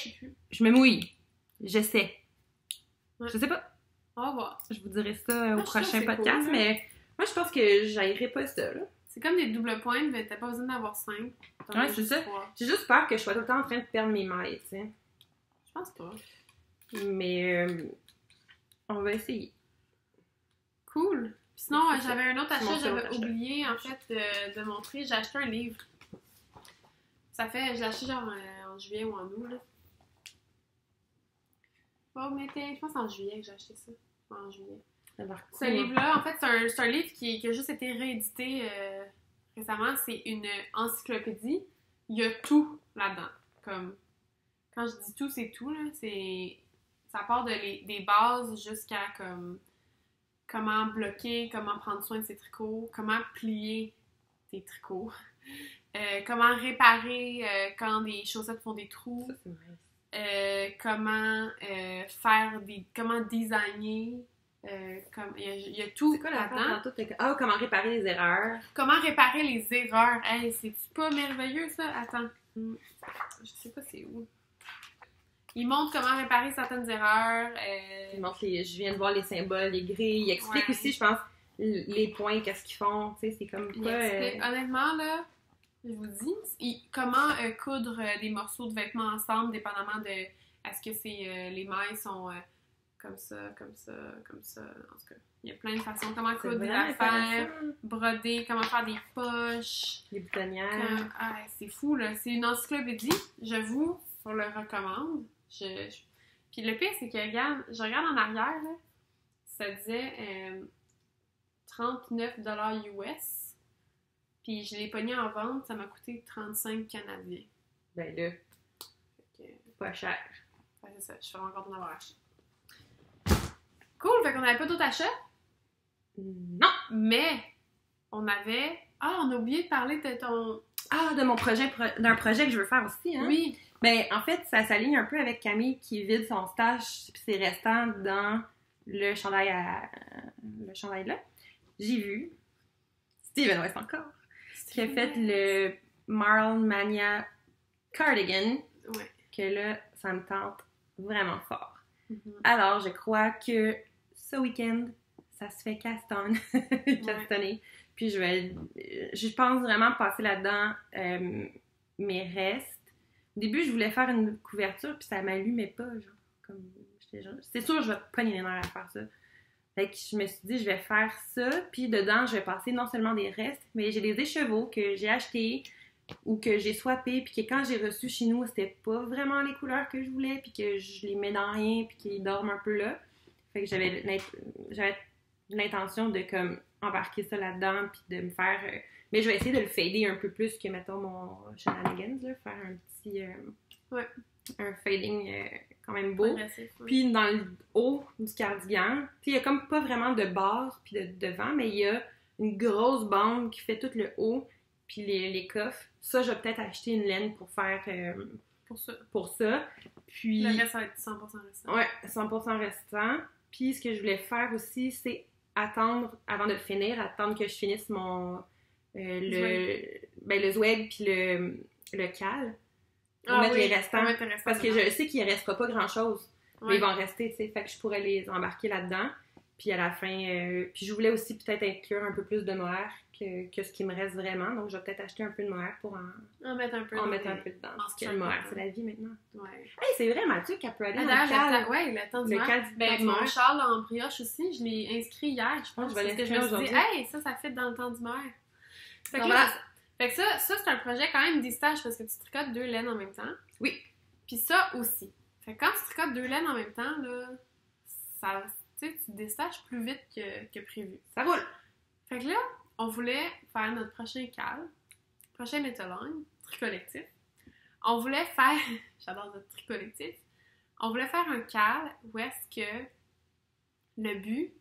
je me mouille. Je sais. Ouais. Je sais pas. On va voir. Je vous dirai ça au je trouve prochain que c'est podcast, cool, mais Moi, je pense que j'haïrais pas ça, là. C'est comme des doubles pointes, mais t'as pas besoin d'avoir 5. Ouais, c'est ça. J'ai juste peur que je sois tout le temps en train de perdre mes mailles, tu sais. Je pense pas. Mais on va essayer. Cool. Sinon, C'est ça. j'avais un autre C'est mon achat, seul j'avais achat. oublié en fait de montrer. J'ai acheté un livre. Ça fait, je l'ai acheté genre en juillet ou en août, là. Bon, mais je pense en juillet que j'ai acheté ça. En juillet. Ça a l'air Ce cool, hein. livre-là, en fait, c'est un livre qui a juste été réédité récemment. C'est une encyclopédie. Il y a tout là-dedans. Comme, quand je dis tout, c'est tout, là. Ça part des bases jusqu'à comme comment bloquer, comment prendre soin de ses tricots, comment plier tes tricots, comment réparer quand des chaussettes font des trous, Ça, c'est nice. comment designer. Il y a tout C'est quoi la là-dedans. tantôt? Ah, comment réparer les erreurs. Comment réparer les erreurs. Hey, c'est-tu pas merveilleux, ça? Attends. Je sais pas c'est où. Il montre comment réparer certaines erreurs. Il montre je viens de voir les symboles, les grilles. Il explique Ouais. aussi, je pense, les points, qu'est-ce qu'ils font. Tu sais, c'est comme Il pas... explique. Honnêtement, là, je vous dis, comment coudre des morceaux de vêtements ensemble, dépendamment de est-ce que c'est les mailles sont comme ça, comme ça, comme ça. En tout cas, il y a plein de façons. Comment c'est coudre des vraiment affaires, intéressant. broder, comment faire des poches. Les boutonnières. Ah, c'est fou, là. C'est une encyclopédie. Je vous le recommande. Puis le pire, c'est que je regarde en arrière, là, ça disait 39$ US. Puis je l'ai pogné en vente, ça m'a coûté 35 Canadiens. Ben là, Fait que, pas cher. ouais, c'est ça, je suis vraiment contente d'avoir acheté. Cool, fait qu'on n'avait pas d'autres achats, Non! mais on avait... Ah, on a oublié de parler de ton... Ah, de mon projet, d'un projet que je veux faire aussi, hein? Oui, Ben, en fait, ça s'aligne un peu avec Camille qui vide son stage pis ses restants dans le chandail là. J'ai vu Steven West encore, qui a fait le Marl Mania Cardigan, Ouais. que là, ça me tente vraiment fort. Mhm. Alors, je crois que ce week-end, ça se fait castonner. Puis je pense vraiment passer là-dedans mes restes. Au début, je voulais faire une couverture, puis ça m'allumait pas, genre. Comme, c'est sûr, je vais pogner les nerfs à faire ça. Fait que je me suis dit, je vais faire ça, puis dedans, je vais passer non seulement des restes, mais j'ai des écheveaux que j'ai achetés ou que j'ai swappés, puis que quand j'ai reçu chez nous, c'était pas vraiment les couleurs que je voulais, puis que je les mets dans rien, puis qu'ils dorment un peu là. Fait que j'avais l'intention de comme embarquer ça là-dedans, puis de me faire... mais je vais essayer de le fader un peu plus que, mettons, mon Shenanigans, là, faire un petit... Ouais. Un fading quand même beau. Progressif, ouais. Puis dans le haut du cardigan, il y a comme pas vraiment de base puis de devant, mais il y a une grosse bande qui fait tout le haut, puis les coffres. Ça, je vais peut-être acheter une laine pour faire... Pour ça. Puis... Le reste, ça va être 100% restant. Ouais, 100% restant. Puis ce que je voulais faire aussi, c'est attendre, avant de le finir, attendre que je finisse mon... le zweg puis le cal. Pour mettre les restants. Parce que je sais qu'il ne restera pas grand-chose. Ouais. Mais ils vont rester, tu sais. Fait que je pourrais les embarquer là-dedans. Puis à la fin... puis je voulais aussi peut-être inclure un peu plus de mohair que ce qui me reste vraiment. Donc je vais peut-être acheter un peu de mohair pour en mettre un peu dedans. Parce que le mohair, c'est la vie maintenant. Ouais. Hey, c'est vrai, Mathieu, qu'elle peut aller dans le cal. Ouais, le temps du mohair. Ben, mon Charles en brioche aussi, je l'ai inscrit hier, je pense. Je vais l'inscrire aujourd'hui. Hey, ça fit dans le temps du mohair. Fait que là, fait que ça c'est un projet quand même distage parce que tu tricotes 2 laines en même temps. Oui. Puis ça aussi. Fait que quand tu tricotes 2 laines en même temps, là, ça, tu déstaches plus vite que prévu. Ça roule. Fait que là, on voulait faire notre prochain cal, prochain étalon, tricollectif. On voulait faire, j'adore notre tricollectif, on voulait faire un cal où est-ce que le but,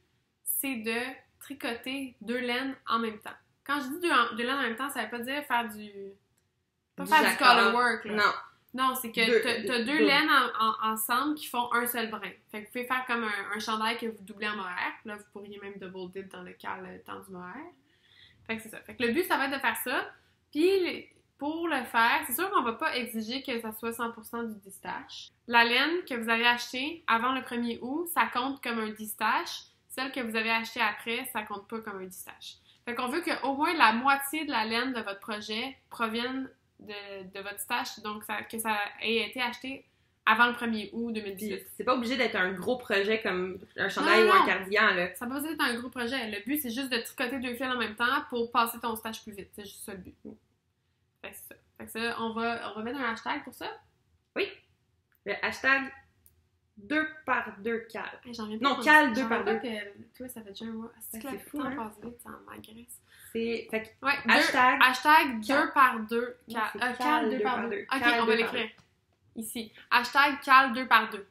c'est de tricoter 2 laines en même temps. Quand je dis 2 laines en même temps, ça veut pas dire faire du color work, là. Non. Non, c'est que t'as 2 laines ensemble qui font un seul brin. Fait que vous pouvez faire comme un chandail que vous doublez en mohair. Là, vous pourriez même double dip dans le cal temps du mohair. Fait que c'est ça. Fait que le but, ça va être de faire ça. Puis, pour le faire, c'est sûr qu'on va pas exiger que ça soit 100% du distache. La laine que vous avez achetée avant le 1er août, ça compte comme un distache celle que vous avez achetée après, ça compte pas comme un 10 stash. Fait qu'on veut qu'au moins la moitié de la laine de votre projet provienne de votre stash, donc que ça ait été acheté avant le 1er août 2018. Puis c'est pas obligé d'être un gros projet comme un chandail ou Non. un cardigan, là. Ça n'a pas besoin d'être un gros projet. Le but, c'est juste de tricoter 2 fils en même temps pour passer ton stash plus vite. C'est juste ça le but. Fait que c'est ça. Fait que ça, on va mettre un hashtag pour ça. Oui. Le hashtag 2x2 cal. Hey, j'en reviens Non, pas cal qu'on- 2 j'en par reviens 2. pas que toi, ça fait déjà un mois. C'est que C'est le fou, temps hein? passe vite, ça m'agresse. C'est. Fait que Ouais, hashtag 2 par 2. Non, c'est Cal 2 par 2. Ok, Cal on 2 va par l'écrire. Ici. Hashtag cal 2 par 2.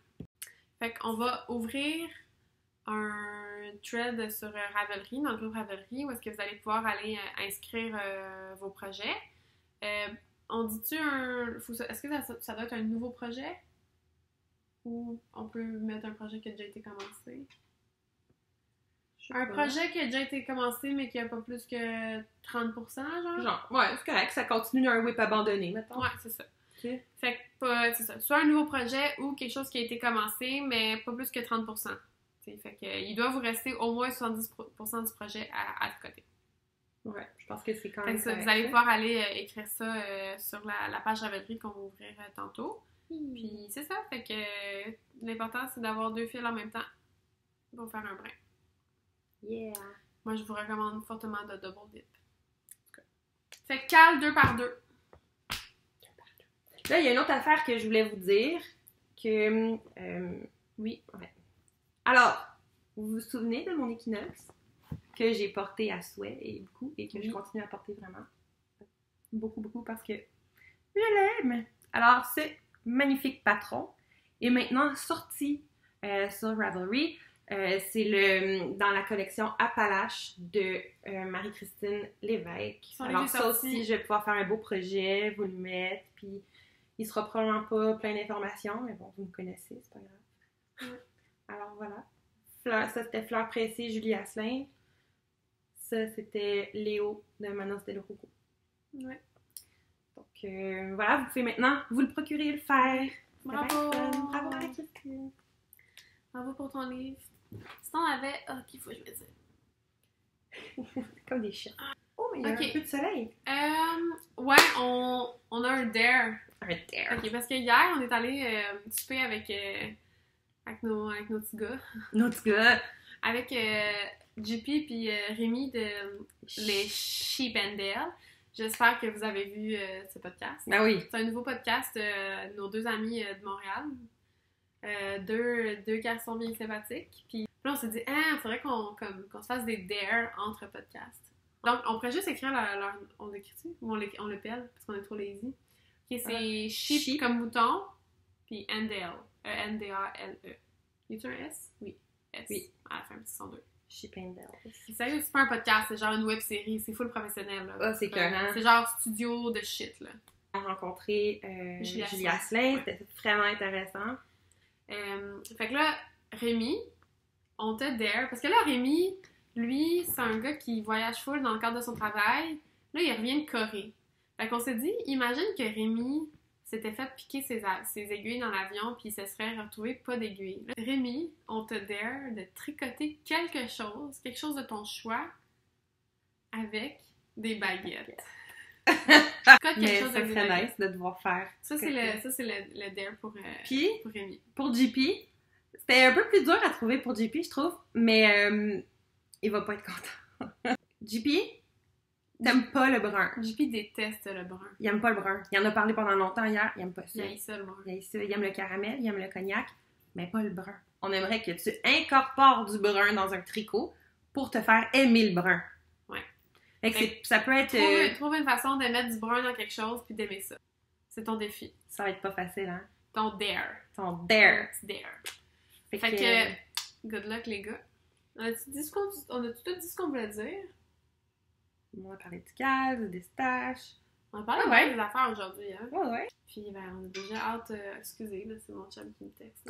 Fait qu'on va ouvrir un thread sur Ravelry, dans le groupe Ravelry, où est-ce que vous allez pouvoir aller inscrire vos projets. On dit-tu est-ce que ça doit être un nouveau projet? Ou on peut mettre un projet qui a déjà été commencé? Un projet qui a déjà été commencé, mais qui a pas plus que 30%, genre? Genre, ouais, c'est correct, ça continue un whip abandonné, mettons. Ouais, c'est ça. Ok. Fait que, c'est ça. Soit un nouveau projet ou quelque chose qui a été commencé, mais pas plus que 30%. T'sais, fait que, il doit vous rester au moins 70% du projet à côté. Ouais, je pense que c'est quand Fait même que ça, correct, vous allez ça. pouvoir aller écrire ça sur la page Ravelry qu'on va ouvrir tantôt. Puis c'est ça. Fait que l'important, c'est d'avoir 2 fils en même temps pour faire un brin. Yeah. Moi, je vous recommande fortement de double dip. Fait que cal 2 par 2. Là, il y a une autre affaire que je voulais vous dire. Que. Oui. Ouais. Alors, vous vous souvenez de mon équinoxe que j'ai porté à souhait et beaucoup et que je continue à porter vraiment beaucoup, beaucoup parce que je l'aime. Alors, ce magnifique patron est maintenant sorti sur Ravelry. C'est dans la collection Appalache de Marie-Christine Lévesque. Alors ça aussi, je vais pouvoir faire un beau projet, vous le mettre, puis il sera probablement pas plein d'informations, mais bon, vous me connaissez, c'est pas grave. Alors voilà. Ça, c'était Fleur Pressée, Julie Asselin. Ça, c'était Léo de Manos Del Roco. Ouais. Donc voilà, vous pouvez maintenant vous le procurer et le faire. Bravo! Bravo Marie-Christine! Bravo pour ton livre. Si t'en avais... Ah, qu'il faut que je me dise. Comme des chiens. Oh, mais il y a un peu de soleil. Ouais, on a un dare. Un dare. Ok, parce que hier, on est allé souper avec nos petits gars. Nos petits gars. Avec JP puis Rémi de les Sheep and Dale. J'espère que vous avez vu ce podcast. Ben oui. C'est un nouveau podcast de nos 2 amis de Montréal. Deux garçons bien sympathiques. Puis là, on s'est dit, il faudrait qu'on se fasse des dares entre podcasts. Donc, on pourrait juste écrire on l'écrit-tu? Ou on le pèle, parce qu'on est trop lazy. Ok, c'est sheep comme mouton, puis Andale. N-D-A-L-E. Y a-tu un S? Oui. S. Oui. À la fin, c'est son 2. Sheep and Dale. C'est sérieux, c'est pas un podcast, c'est genre une web série. C'est full professionnel, là. Ah, c'est écœurant. C'est genre studio de shit, là. On a rencontré Julie Asselin. C'était vraiment intéressant. Fait que là, Rémi, on te dare. Parce que là, Rémi, lui, c'est un gars qui voyage full dans le cadre de son travail. Là, il revient de Corée. Fait qu'on s'est dit, imagine que Rémi s'était fait piquer ses aiguilles dans l'avion puis il se serait retrouvé pas d'aiguilles. Là, Rémi, on te dare de tricoter quelque chose de ton choix avec des baguettes. Mais ça serait nice de devoir faire. Ça, c'est le dare pour Rémi. Pour JP, c'était un peu plus dur à trouver pour JP, je trouve, mais il va pas être content. JP, t'aimes pas le brun. JP déteste le brun. Il aime pas le brun. Il en a parlé pendant longtemps hier, il aime pas ça. Il aime ça, le brun. Il aime le caramel, il aime le cognac, mais pas le brun. On aimerait que tu incorpores du brun dans un tricot pour te faire aimer le brun. Ouais. Fait que ça peut être... Trouve une façon de mettre du brun dans quelque chose puis d'aimer ça. C'est ton défi. Ça va être pas facile, hein? Ton dare. Ton dare. Fait que good luck, les gars. On a-tu tout dit ce qu'on voulait dire? On a parlé du gaz, des staches. On a parlé des affaires aujourd'hui, hein? Ouais. Puis, on a déjà hâte... excusez, là, c'est mon chum qui me texte.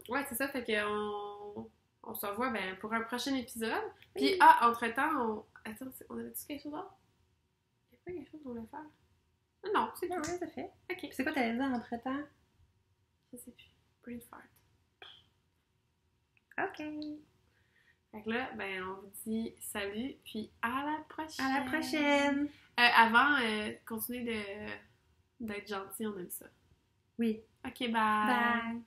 Ouais, c'est ça, fait qu'on... On se revoit pour un prochain épisode. Puis, entre-temps, Attends, on avait-tu quelque chose d'autre? Il n'y a pas quelque chose qu'on voulait faire? Non, c'est tout. Ouais, ça fait. Ok. C'est quoi t'allais dire entre-temps? Je sais plus. Brain fart. Ok. OK. Fait que là, ben, on vous dit salut, puis à la prochaine! À la prochaine! Avant, continuez d'être gentil, on aime ça. Oui. OK, bye! Bye!